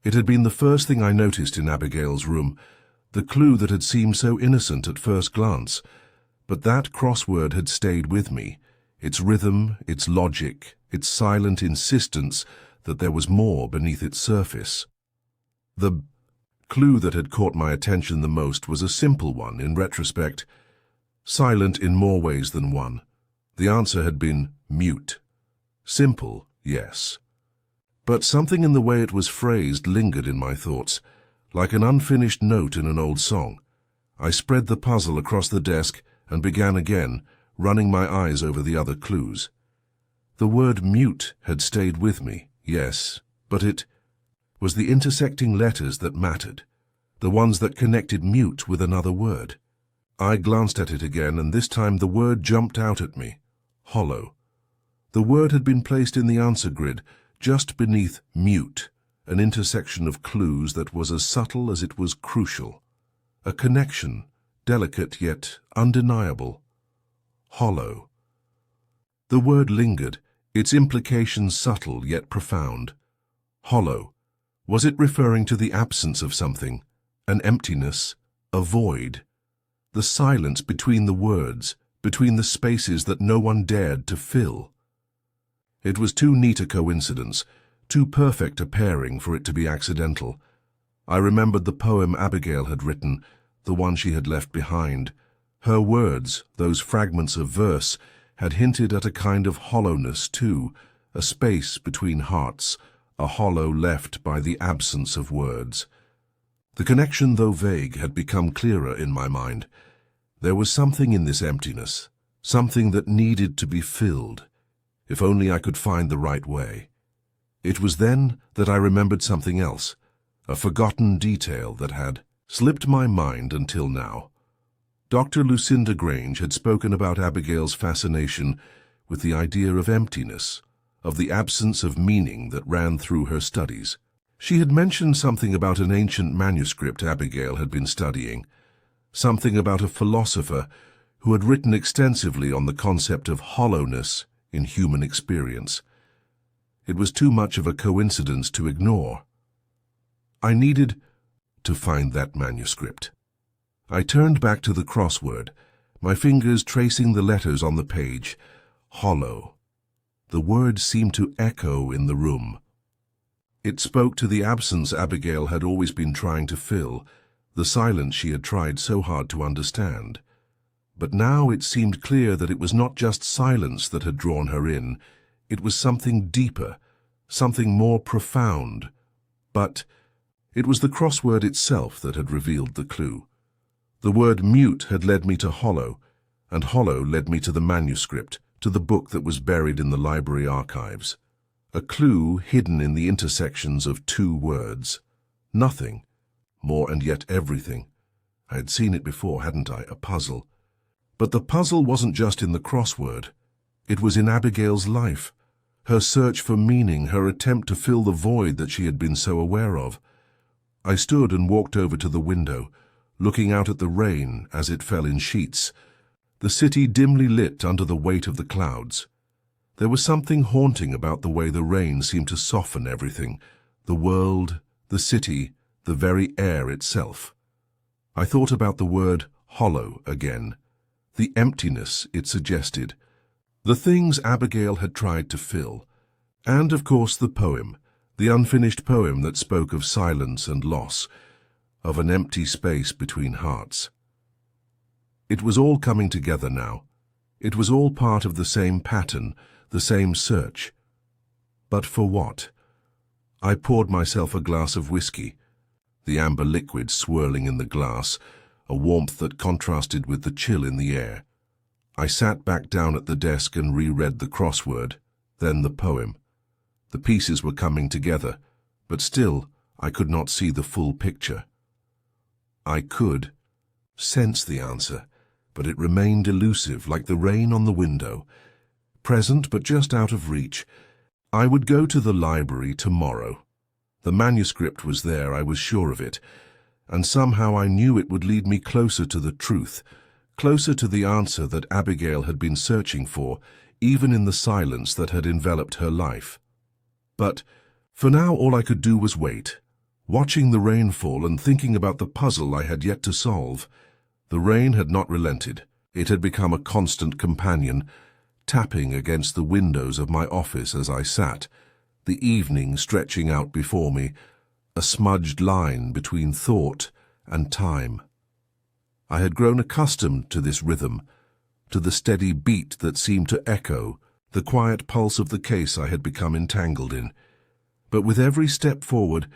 [SPEAKER 1] It had been the first thing I noticed in Abigail's room, the clue that had seemed so innocent at first glance. But that crossword had stayed with me, its rhythm, its logic, its silent insistence that there was more beneath its surface. The clue that had caught my attention the most was a simple one in retrospect, silent in more ways than one. The answer had been mute. Simple, yes. But something in the way it was phrased lingered in my thoughts, like an unfinished note in an old song. I spread the puzzle across the desk and began again, running my eyes over the other clues. The word mute had stayed with me, yes, but it was the intersecting letters that mattered, the ones that connected mute with another word. I glanced at it again, and this time the word jumped out at me. Hollow. The word had been placed in the answer grid, just beneath mute, an intersection of clues that was as subtle as it was crucial. A connection, delicate yet undeniable. Hollow. The word lingered, its implications subtle yet profound. Hollow. Was it referring to the absence of something, an emptiness, a void? The silence between the words, between the spaces that no one dared to fill. It was too neat a coincidence, too perfect a pairing for it to be accidental. I remembered the poem Abigail had written, the one she had left behind. Her words, those fragments of verse, had hinted at a kind of hollowness too, a space between hearts, a hollow left by the absence of words. The connection, though vague, had become clearer in my mind. There was something in this emptiness, something that needed to be filled, if only I could find the right way. It was then that I remembered something else, a forgotten detail that had slipped my mind until now. Dr. Lucinda Grange had spoken about Abigail's fascination with the idea of emptiness, of the absence of meaning that ran through her studies. She had mentioned something about an ancient manuscript Abigail had been studying, something about a philosopher who had written extensively on the concept of hollowness in human experience. It was too much of a coincidence to ignore. I needed to find that manuscript. I turned back to the crossword, my fingers tracing the letters on the page. Hollow. The word seemed to echo in the room. It spoke to the absence Abigail had always been trying to fill, the silence she had tried so hard to understand. But now it seemed clear that it was not just silence that had drawn her in, it was something deeper, something more profound. But it was the crossword itself that had revealed the clue. The word mute had led me to hollow, and hollow led me to the manuscript, to the book that was buried in the library archives. A clue hidden in the intersections of two words. Nothing, more and yet everything. I had seen it before, hadn't I? A puzzle. But the puzzle wasn't just in the crossword. It was in Abigail's life, her search for meaning, her attempt to fill the void that she had been so aware of. I stood and walked over to the window, looking out at the rain as it fell in sheets, the city dimly lit under the weight of the clouds. There was something haunting about the way the rain seemed to soften everything, the world, the city, the very air itself. I thought about the word hollow again, the emptiness it suggested, the things Abigail had tried to fill, and of course the poem, the unfinished poem that spoke of silence and loss, of an empty space between hearts. It was all coming together now. It was all part of the same pattern, the same search. But for what? I poured myself a glass of whiskey, the amber liquid swirling in the glass, a warmth that contrasted with the chill in the air. I sat back down at the desk and reread the crossword, then the poem. The pieces were coming together, but still I could not see the full picture. I could sense the answer, but it remained elusive, like the rain on the window, present but just out of reach. I would go to the library tomorrow. The manuscript was there, I was sure of it, and somehow I knew it would lead me closer to the truth, closer to the answer that Abigail had been searching for, even in the silence that had enveloped her life. But for now all I could do was wait, watching the rain fall and thinking about the puzzle I had yet to solve. The rain had not relented. It had become a constant companion, tapping against the windows of my office as I sat, the evening stretching out before me, a smudged line between thought and time. I had grown accustomed to this rhythm, to the steady beat that seemed to echo the quiet pulse of the case I had become entangled in. But with every step forward,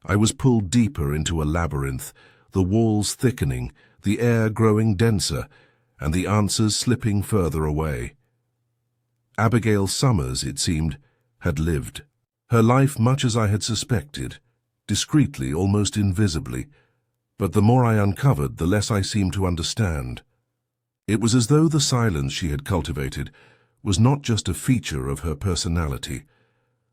[SPEAKER 1] I was pulled deeper into a labyrinth, the walls thickening, the air growing denser, and the answers slipping further away. Abigail Summers, it seemed, had lived. Her life much as I had suspected, discreetly, almost invisibly, but the more I uncovered, the less I seemed to understand. It was as though the silence she had cultivated was not just a feature of her personality,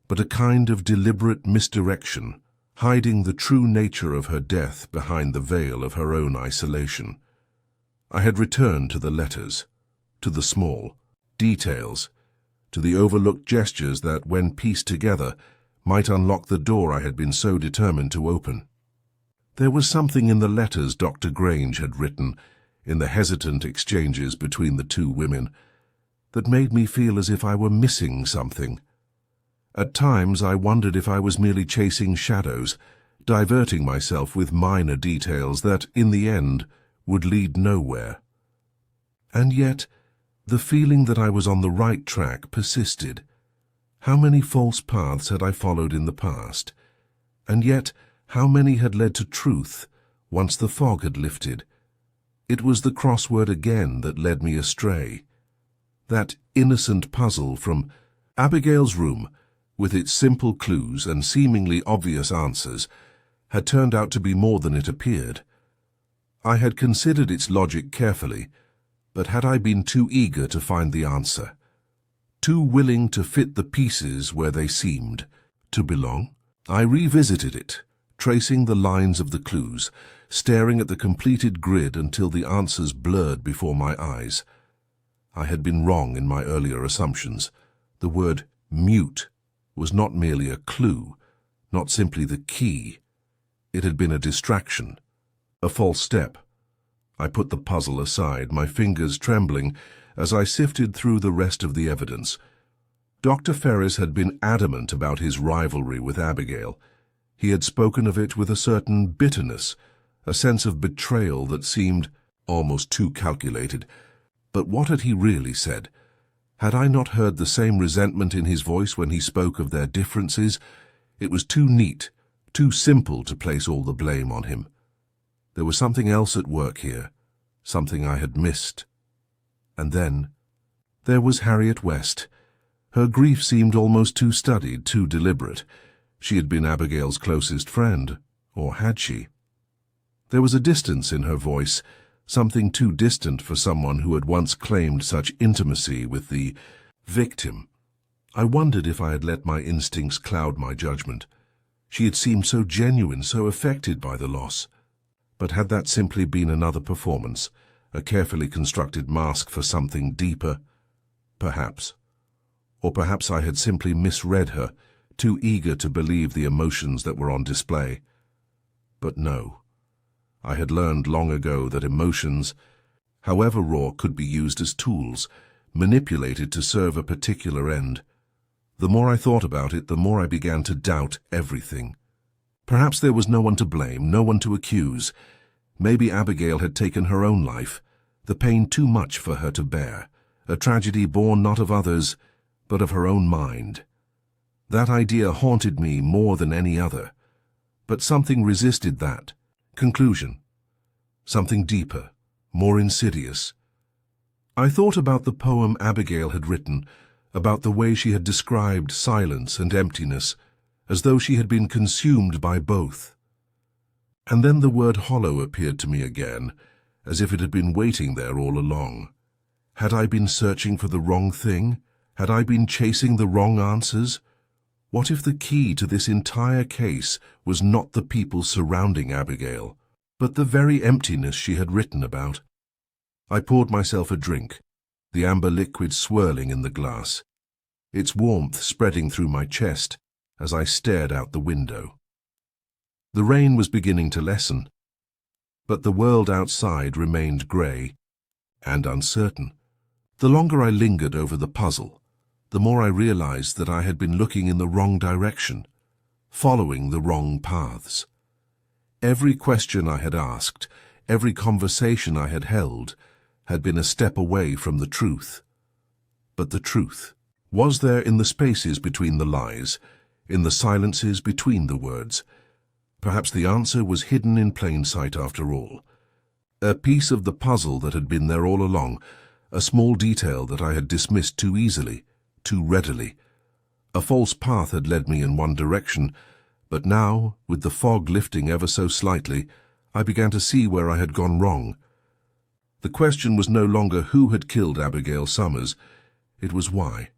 [SPEAKER 1] but a kind of deliberate misdirection, hiding the true nature of her death behind the veil of her own isolation. I had returned to the letters, to the small details, to the overlooked gestures that, when pieced together, might unlock the door I had been so determined to open. There was something in the letters Dr. Grange had written, in the hesitant exchanges between the two women, that made me feel as if I were missing something. At times I wondered if I was merely chasing shadows, diverting myself with minor details that, in the end, would lead nowhere. And yet, the feeling that I was on the right track persisted. How many false paths had I followed in the past? And yet, how many had led to truth once the fog had lifted? It was the crossword again that led me astray. That innocent puzzle from Abigail's room, with its simple clues and seemingly obvious answers, had turned out to be more than it appeared. I had considered its logic carefully, but had I been too eager to find the answer, too willing to fit the pieces where they seemed to belong? I revisited it, tracing the lines of the clues, staring at the completed grid until the answers blurred before my eyes. I had been wrong in my earlier assumptions. The word mute was not merely a clue, not simply the key. It had been a distraction, a false step. I put the puzzle aside, my fingers trembling as I sifted through the rest of the evidence. Dr. Ferris had been adamant about his rivalry with Abigail. He had spoken of it with a certain bitterness, a sense of betrayal that seemed almost too calculated. But what had he really said? Had I not heard the same resentment in his voice when he spoke of their differences? It was too neat, too simple to place all the blame on him. There was something else at work here, something I had missed. And then there was Harriet West. Her grief seemed almost too studied, too deliberate. She had been Abigail's closest friend, or had she? There was a distance in her voice, something too distant for someone who had once claimed such intimacy with the victim. I wondered if I had let my instincts cloud my judgment. She had seemed so genuine, so affected by the loss. But had that simply been another performance, a carefully constructed mask for something deeper? Perhaps. Or perhaps I had simply misread her, too eager to believe the emotions that were on display. But no. I had learned long ago that emotions, however raw, could be used as tools, manipulated to serve a particular end. The more I thought about it, the more I began to doubt everything. Perhaps there was no one to blame, no one to accuse. Maybe Abigail had taken her own life, the pain too much for her to bear, a tragedy born not of others, but of her own mind. That idea haunted me more than any other. But something resisted that conclusion. Something deeper, more insidious. I thought about the poem Abigail had written, about the way she had described silence and emptiness, as though she had been consumed by both. And then the word hollow appeared to me again, as if it had been waiting there all along. Had I been searching for the wrong thing? Had I been chasing the wrong answers? What if the key to this entire case was not the people surrounding Abigail, but the very emptiness she had written about? I poured myself a drink, the amber liquid swirling in the glass, its warmth spreading through my chest as I stared out the window. The rain was beginning to lessen, but the world outside remained grey and uncertain. The longer I lingered over the puzzle, the more I realized that I had been looking in the wrong direction, following the wrong paths. Every question I had asked, every conversation I had held, had been a step away from the truth. But the truth was there in the spaces between the lies, in the silences between the words. Perhaps the answer was hidden in plain sight after all. A piece of the puzzle that had been there all along, a small detail that I had dismissed too easily, too readily. A false path had led me in one direction, but now, with the fog lifting ever so slightly, I began to see where I had gone wrong. The question was no longer who had killed Abigail Summers, it was why.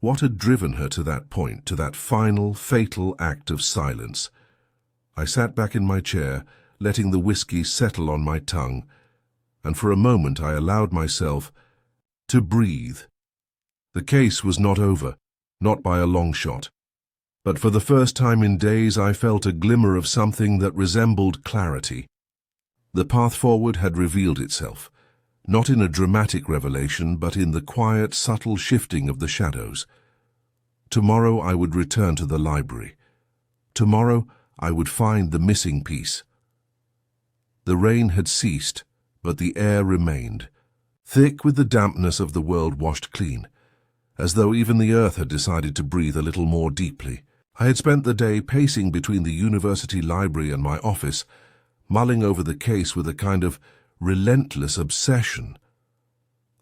[SPEAKER 1] What had driven her to that point, to that final, fatal act of silence? I sat back in my chair, letting the whiskey settle on my tongue, and for a moment I allowed myself to breathe. The case was not over, not by a long shot. But for the first time in days I felt a glimmer of something that resembled clarity. The path forward had revealed itself, not in a dramatic revelation, but in the quiet, subtle shifting of the shadows. Tomorrow I would return to the library. Tomorrow I would find the missing piece. The rain had ceased, but the air remained, thick with the dampness of the world washed clean, as though even the earth had decided to breathe a little more deeply. I had spent the day pacing between the university library and my office, mulling over the case with a kind of relentless obsession.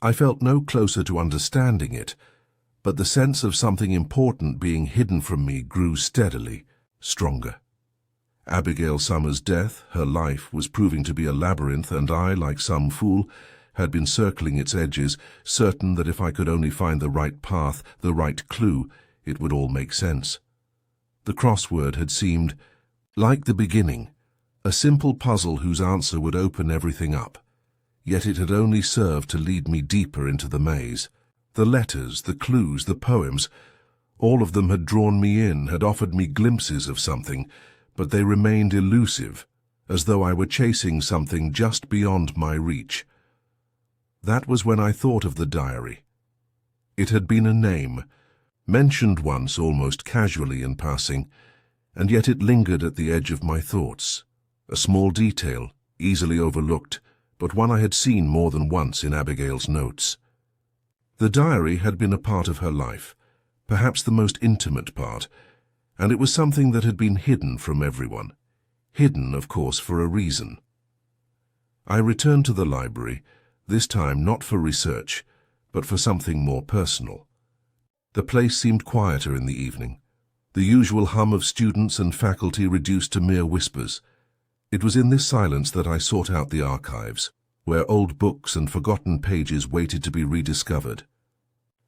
[SPEAKER 1] I felt no closer to understanding it, but the sense of something important being hidden from me grew steadily stronger. Abigail Summers' death, her life, was proving to be a labyrinth, and I, like some fool, had been circling its edges, certain that if I could only find the right path, the right clue, it would all make sense. The crossword had seemed like the beginning, a simple puzzle whose answer would open everything up. Yet it had only served to lead me deeper into the maze. The letters, the clues, the poems, all of them had drawn me in, had offered me glimpses of something, but they remained elusive, as though I were chasing something just beyond my reach. That was when I thought of the diary. It had been a name, mentioned once almost casually in passing, and yet it lingered at the edge of my thoughts. A small detail, easily overlooked, but one I had seen more than once in Abigail's notes. The diary had been a part of her life, perhaps the most intimate part, and it was something that had been hidden from everyone. Hidden, of course, for a reason. I returned to the library, this time not for research, but for something more personal. The place seemed quieter in the evening, the usual hum of students and faculty reduced to mere whispers. It was in this silence that I sought out the archives, where old books and forgotten pages waited to be rediscovered.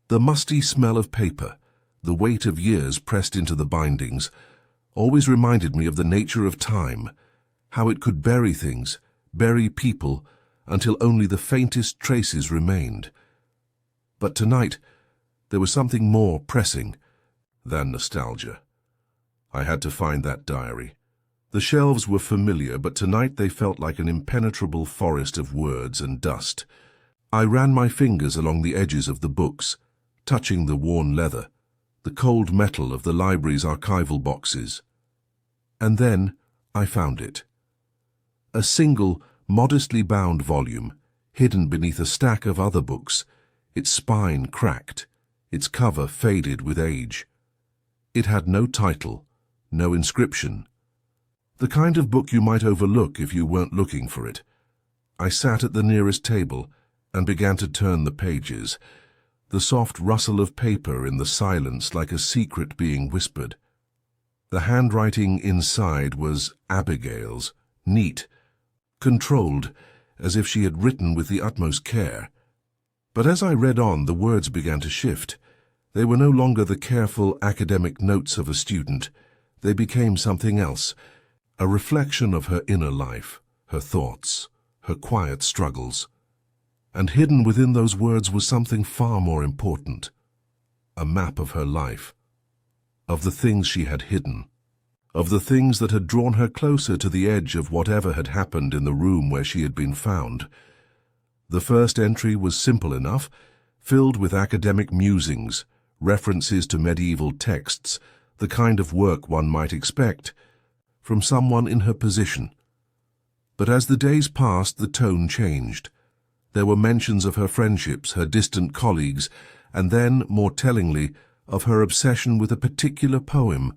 [SPEAKER 1] The musty smell of paper, the weight of years pressed into the bindings, always reminded me of the nature of time, how it could bury things, bury people, until only the faintest traces remained. But tonight, there was something more pressing than nostalgia. I had to find that diary. The shelves were familiar, but tonight they felt like an impenetrable forest of words and dust. I ran my fingers along the edges of the books, touching the worn leather, the cold metal of the library's archival boxes. And then I found it. A single, modestly bound volume, hidden beneath a stack of other books, its spine cracked, its cover faded with age. It had no title, no inscription. The kind of book you might overlook if you weren't looking for it. I sat at the nearest table and began to turn the pages, the soft rustle of paper in the silence like a secret being whispered. The handwriting inside was Abigail's, neat, controlled, as if she had written with the utmost care. But as I read on, the words began to shift. They were no longer the careful academic notes of a student. They became something else, a reflection of her inner life, her thoughts, her quiet struggles. And hidden within those words was something far more important. A map of her life. Of the things she had hidden. Of the things that had drawn her closer to the edge of whatever had happened in the room where she had been found. The first entry was simple enough, filled with academic musings, references to medieval texts, the kind of work one might expect from someone in her position. But as the days passed, the tone changed. There were mentions of her friendships, her distant colleagues, and then, more tellingly, of her obsession with a particular poem,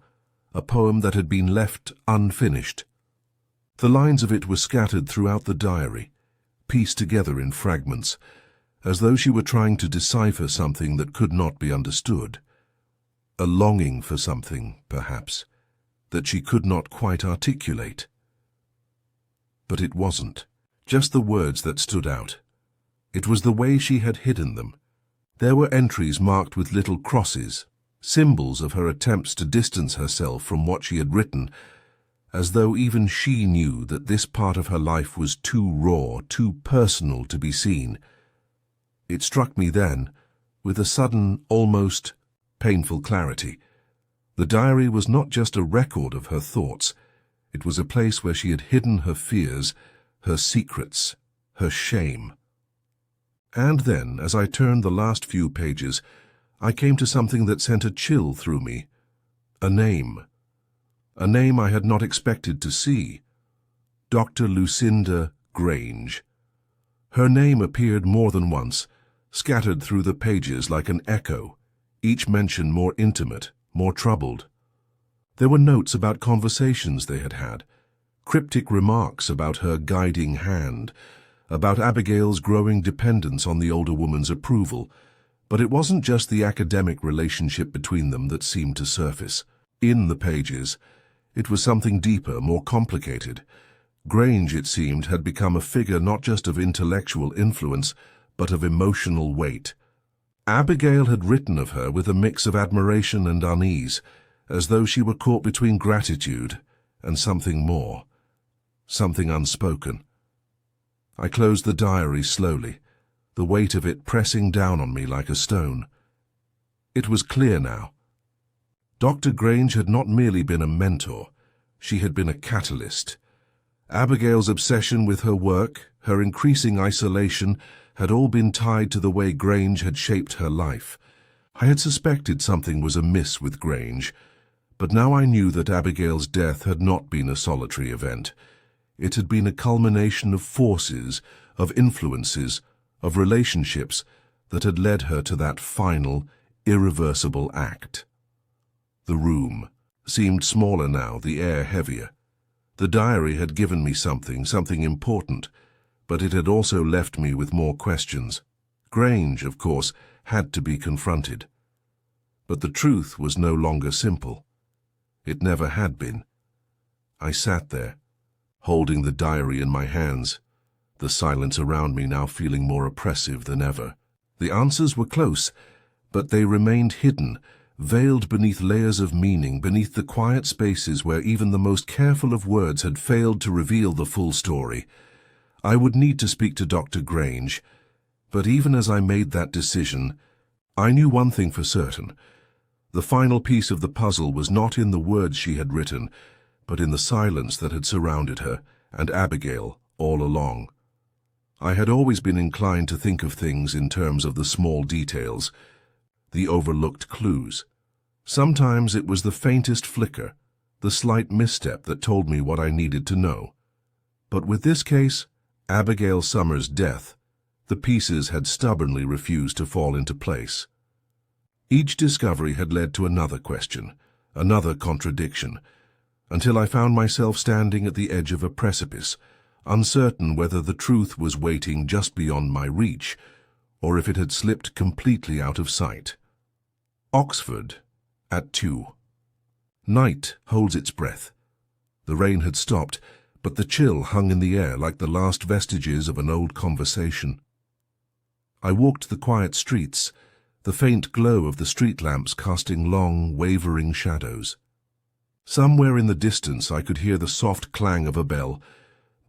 [SPEAKER 1] a poem that had been left unfinished. The lines of it were scattered throughout the diary, pieced together in fragments, as though she were trying to decipher something that could not be understood. A longing for something, perhaps, that she could not quite articulate. But it wasn't just the words that stood out. It was the way she had hidden them. There were entries marked with little crosses, symbols of her attempts to distance herself from what she had written, as though even she knew that this part of her life was too raw, too personal to be seen. It struck me then, with a sudden, almost painful clarity. The diary was not just a record of her thoughts. It was a place where she had hidden her fears, her secrets, her shame. And then, as I turned the last few pages, I came to something that sent a chill through me. A name. A name I had not expected to see. Dr. Lucinda Grange. Her name appeared more than once, scattered through the pages like an echo, each mention more intimate, more troubled. There were notes about conversations they had had, cryptic remarks about her guiding hand, about Abigail's growing dependence on the older woman's approval. But it wasn't just the academic relationship between them that seemed to surface. In the pages, it was something deeper, more complicated. Grange, it seemed, had become a figure not just of intellectual influence, but of emotional weight. Abigail had written of her with a mix of admiration and unease, as though she were caught between gratitude and something more, something unspoken. I closed the diary slowly, the weight of it pressing down on me like a stone. It was clear now. Dr. Grange had not merely been a mentor, she had been a catalyst. Abigail's obsession with her work, her increasing isolation, had all been tied to the way Grange had shaped her life. I had suspected something was amiss with Grange, but now I knew that Abigail's death had not been a solitary event. It had been a culmination of forces, of influences, of relationships that had led her to that final, irreversible act. The room seemed smaller now, the air heavier. The diary had given me something important, but it had also left me with more questions. Grange, of course, had to be confronted. But the truth was no longer simple. It never had been. I sat there, holding the diary in my hands, the silence around me now feeling more oppressive than ever. The answers were close, but they remained hidden, veiled beneath layers of meaning, beneath the quiet spaces where even the most careful of words had failed to reveal the full story. I would need to speak to Dr. Grange, but even as I made that decision, I knew one thing for certain. The final piece of the puzzle was not in the words she had written, but in the silence that had surrounded her and Abigail all along. I had always been inclined to think of things in terms of the small details, the overlooked clues. Sometimes it was the faintest flicker, the slight misstep that told me what I needed to know. But with this case, Abigail Summers' death, the pieces had stubbornly refused to fall into place. Each discovery had led to another question, another contradiction, until I found myself standing at the edge of a precipice, uncertain whether the truth was waiting just beyond my reach, or if it had slipped completely out of sight. Oxford, at 2. Night holds its breath. The rain had stopped, but the chill hung in the air like the last vestiges of an old conversation. I walked the quiet streets, the faint glow of the street lamps casting long, wavering shadows. Somewhere in the distance I could hear the soft clang of a bell,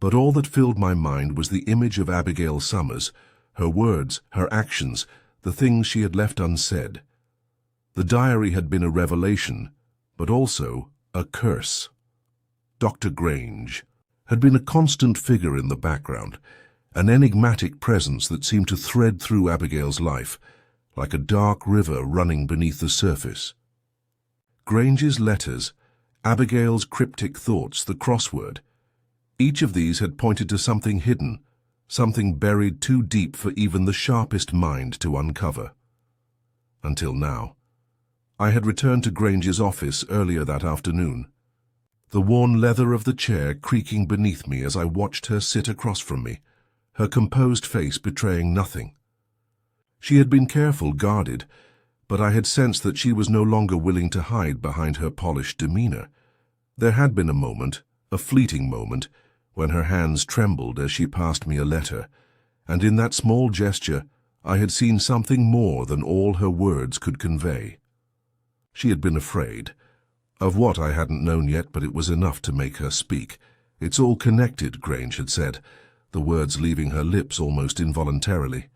[SPEAKER 1] but all that filled my mind was the image of Abigail Summers, her words, her actions, the things she had left unsaid. The diary had been a revelation, but also a curse. Dr. Grange had been a constant figure in the background, an enigmatic presence that seemed to thread through Abigail's life, like a dark river running beneath the surface. Grange's letters, Abigail's cryptic thoughts, the crossword, each of these had pointed to something hidden, something buried too deep for even the sharpest mind to uncover. Until now. I had returned to Grange's office earlier that afternoon, the worn leather of the chair creaking beneath me as I watched her sit across from me, her composed face betraying nothing. She had been careful, guarded, but I had sensed that she was no longer willing to hide behind her polished demeanor. There had been a moment, a fleeting moment, when her hands trembled as she passed me a letter, and in that small gesture I had seen something more than all her words could convey. She had been afraid. Of what I hadn't known yet, but it was enough to make her speak. "It's all connected," Grange had said, the words leaving her lips almost involuntarily.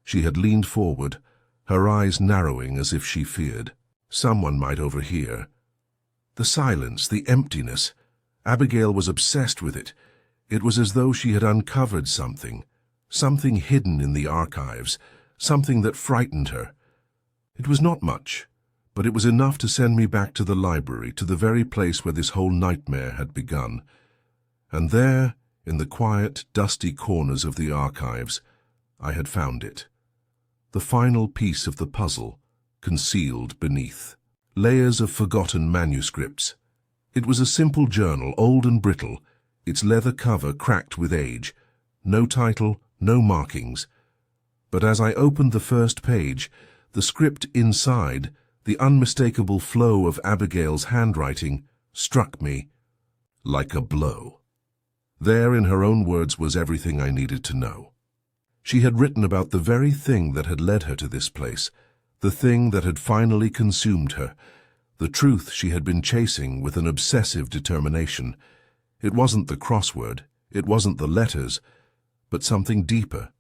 [SPEAKER 1] She had leaned forward, her eyes narrowing as if she feared someone might overhear. The silence, the emptiness. Abigail was obsessed with it. It was as though she had uncovered something hidden in the archives, something that frightened her. It was not much, but it was enough to send me back to the library, to the very place where this whole nightmare had begun. And there, in the quiet, dusty corners of the archives, I had found it. The final piece of the puzzle, concealed beneath layers of forgotten manuscripts. It was a simple journal, old and brittle, its leather cover cracked with age, no title, no markings. But as I opened the first page, the script inside, the unmistakable flow of Abigail's handwriting, struck me like a blow. There, in her own words, was everything I needed to know. She had written about the very thing that had led her to this place, the thing that had finally consumed her, the truth she had been chasing with an obsessive determination. It wasn't the crossword, it wasn't the letters, but something deeper,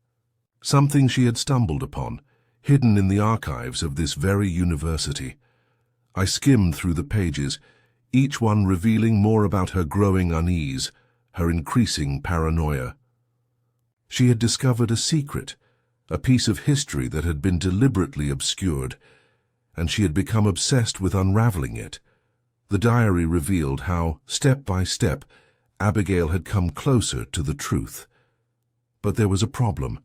[SPEAKER 1] something she had stumbled upon, hidden in the archives of this very university. I skimmed through the pages, each one revealing more about her growing unease, her increasing paranoia. She had discovered a secret, a piece of history that had been deliberately obscured, and she had become obsessed with unraveling it. The diary revealed how, step by step, Abigail had come closer to the truth. But there was a problem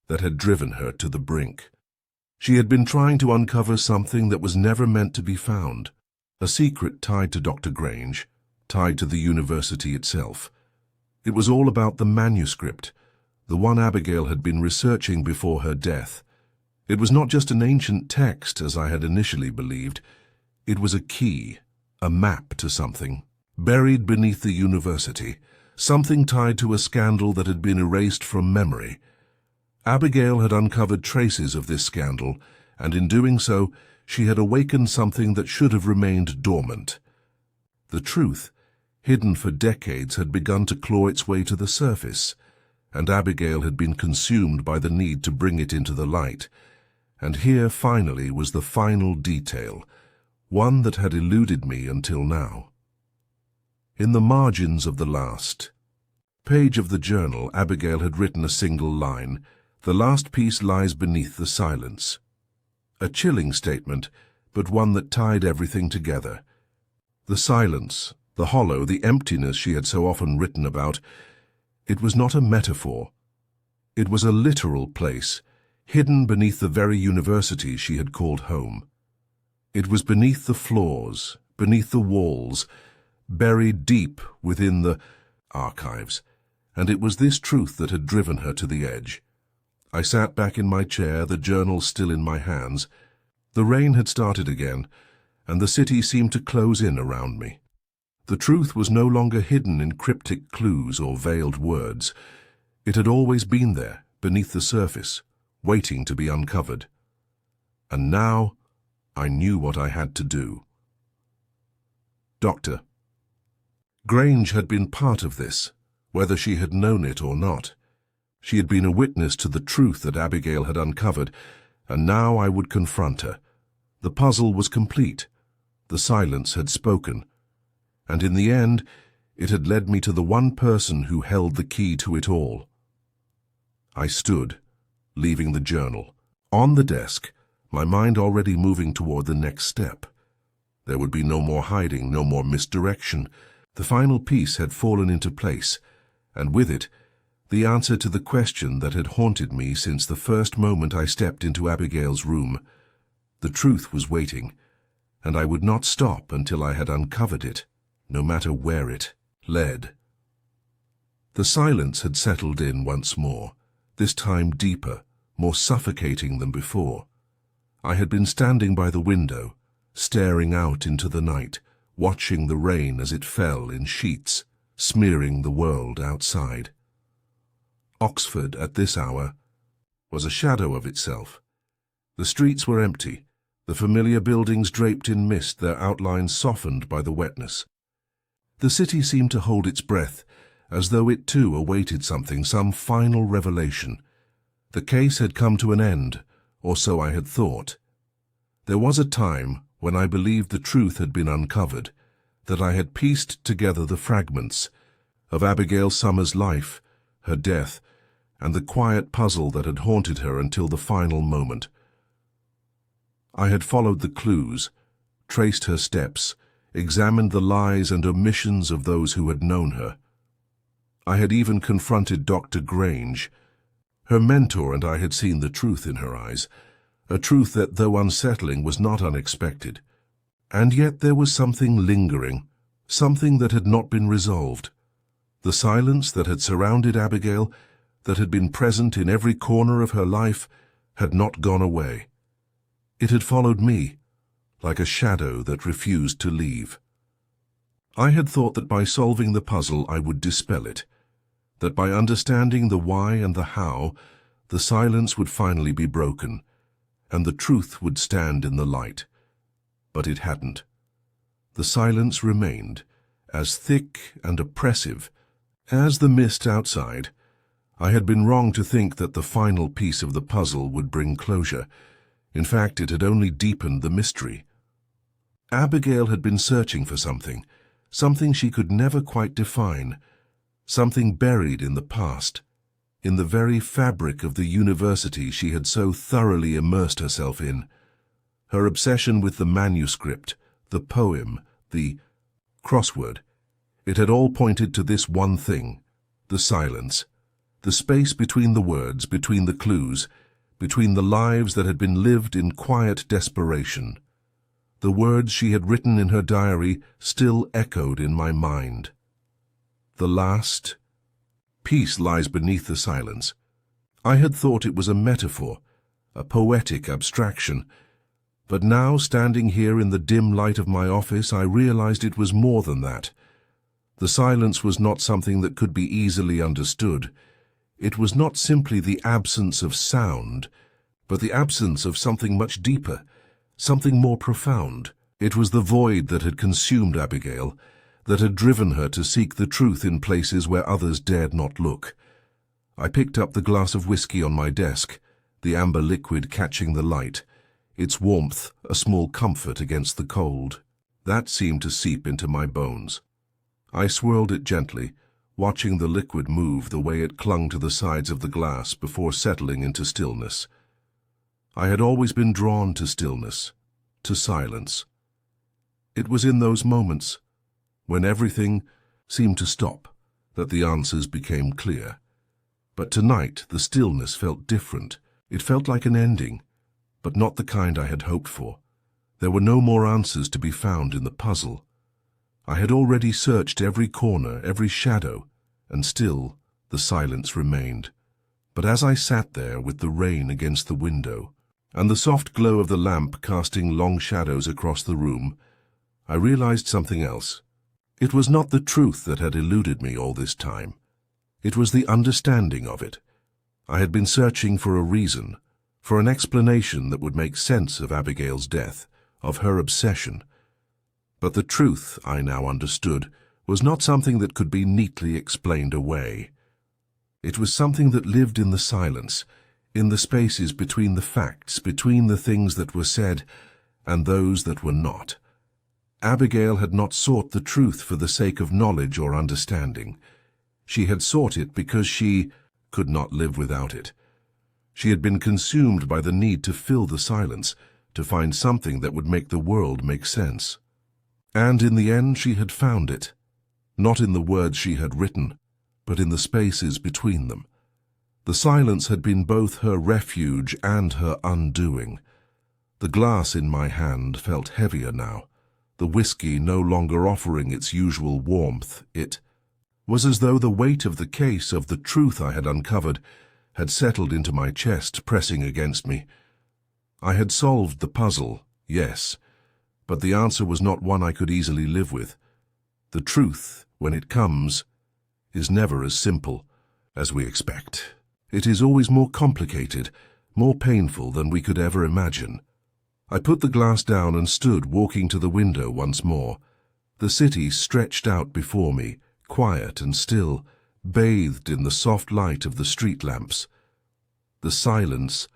[SPEAKER 1] that had driven her to the brink. She had been trying to uncover something that was never meant to be found, a secret tied to Dr. Grange, tied to the university itself. It was all about the manuscript, the one Abigail had been researching before her death. It was not just an ancient text, as I had initially believed. It was a key, a map to something, buried beneath the university, something tied to a scandal that had been erased from memory. Abigail had uncovered traces of this scandal, and in doing so, she had awakened something that should have remained dormant. The truth, hidden for decades, had begun to claw its way to the surface, and Abigail had been consumed by the need to bring it into the light. And here, finally, was the final detail, one that had eluded me until now. In the margins of the last page of the journal, Abigail had written a single line, "The last piece lies beneath the silence." A chilling statement, but one that tied everything together. The silence, the hollow, the emptiness she had so often written about, it was not a metaphor. It was a literal place, hidden beneath the very university she had called home. It was beneath the floors, beneath the walls, buried deep within the archives, and it was this truth that had driven her to the edge. I sat back in my chair, the journal still in my hands. The rain had started again, and the city seemed to close in around me. The truth was no longer hidden in cryptic clues or veiled words. It had always been there, beneath the surface, waiting to be uncovered. And now I knew what I had to do. Dr. Grange had been part of this, whether she had known it or not. She had been a witness to the truth that Abigail had uncovered, and now I would confront her. The puzzle was complete. The silence had spoken. And in the end, it had led me to the one person who held the key to it all. I stood, leaving the journal. On the desk, my mind already moving toward the next step. There would be no more hiding, no more misdirection. The final piece had fallen into place, and with it, the answer to the question that had haunted me since the first moment I stepped into Abigail's room. The truth was waiting, and I would not stop until I had uncovered it, no matter where it led. The silence had settled in once more, this time deeper, more suffocating than before. I had been standing by the window, staring out into the night, watching the rain as it fell in sheets, smearing the world outside. Oxford, at this hour, was a shadow of itself. The streets were empty, the familiar buildings draped in mist, their outlines softened by the wetness. The city seemed to hold its breath, as though it too awaited something, some final revelation. The case had come to an end, or so I had thought. There was a time when I believed the truth had been uncovered, that I had pieced together the fragments of Abigail Summers' life, her death, and the quiet puzzle that had haunted her until the final moment. I had followed the clues, traced her steps, examined the lies and omissions of those who had known her. I had even confronted Dr. Grange. Her mentor and I had seen the truth in her eyes, a truth that, though unsettling, was not unexpected. And yet there was something lingering, something that had not been resolved. The silence that had surrounded Abigail, that had been present in every corner of her life, had not gone away. It had followed me, like a shadow that refused to leave. I had thought that by solving the puzzle I would dispel it, that by understanding the why and the how, the silence would finally be broken, and the truth would stand in the light. But it hadn't. The silence remained, as thick and oppressive as the mist outside. I had been wrong to think that the final piece of the puzzle would bring closure. In fact, it had only deepened the mystery. Abigail had been searching for something, something she could never quite define, something buried in the past, in the very fabric of the university she had so thoroughly immersed herself in. Her obsession with the manuscript, the poem, the crossword, it had all pointed to this one thing, the silence, the space between the words, between the clues, between the lives that had been lived in quiet desperation. The words she had written in her diary still echoed in my mind. The last piece lies beneath the silence. I had thought it was a metaphor, a poetic abstraction, but now, standing here in the dim light of my office, I realized it was more than that. The silence was not something that could be easily understood. It was not simply the absence of sound, but the absence of something much deeper, something more profound. It was the void that had consumed Abigail, that had driven her to seek the truth in places where others dared not look. I picked up the glass of whiskey on my desk, the amber liquid catching the light, its warmth a small comfort against the cold. That seemed to seep into my bones. I swirled it gently, watching the liquid move the way it clung to the sides of the glass before settling into stillness. I had always been drawn to stillness, to silence. It was in those moments, when everything seemed to stop, that the answers became clear. But tonight the stillness felt different. It felt like an ending, but not the kind I had hoped for. There were no more answers to be found in the puzzle. I had already searched every corner, every shadow, and still the silence remained. But as I sat there with the rain against the window, and the soft glow of the lamp casting long shadows across the room, I realized something else. It was not the truth that had eluded me all this time. It was the understanding of it. I had been searching for a reason, for an explanation that would make sense of Abigail's death, of her obsession. But the truth, I now understood, was not something that could be neatly explained away. It was something that lived in the silence, in the spaces between the facts, between the things that were said and those that were not. Abigail had not sought the truth for the sake of knowledge or understanding. She had sought it because she could not live without it. She had been consumed by the need to fill the silence, to find something that would make the world make sense. And in the end she had found it, not in the words she had written, but in the spaces between them. The silence had been both her refuge and her undoing. The glass in my hand felt heavier now, the whiskey no longer offering its usual warmth. It was as though the weight of the case, of the truth I had uncovered, had settled into my chest, pressing against me. I had solved the puzzle, yes, but the answer was not one I could easily live with. The truth, when it comes, is never as simple as we expect. It is always more complicated, more painful than we could ever imagine. I put the glass down and stood walking to the window once more. The city stretched out before me, quiet and still, bathed in the soft light of the street lamps. The silence,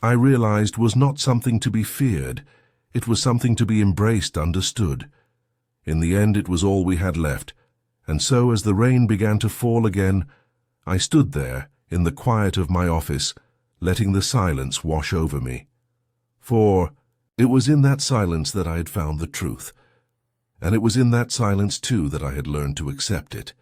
[SPEAKER 1] I realized, was not something to be feared. It was something to be embraced, understood. In the end it was all we had left, and so as the rain began to fall again, I stood there in the quiet of my office, letting the silence wash over me. For it was in that silence that I had found the truth, and it was in that silence too that I had learned to accept it.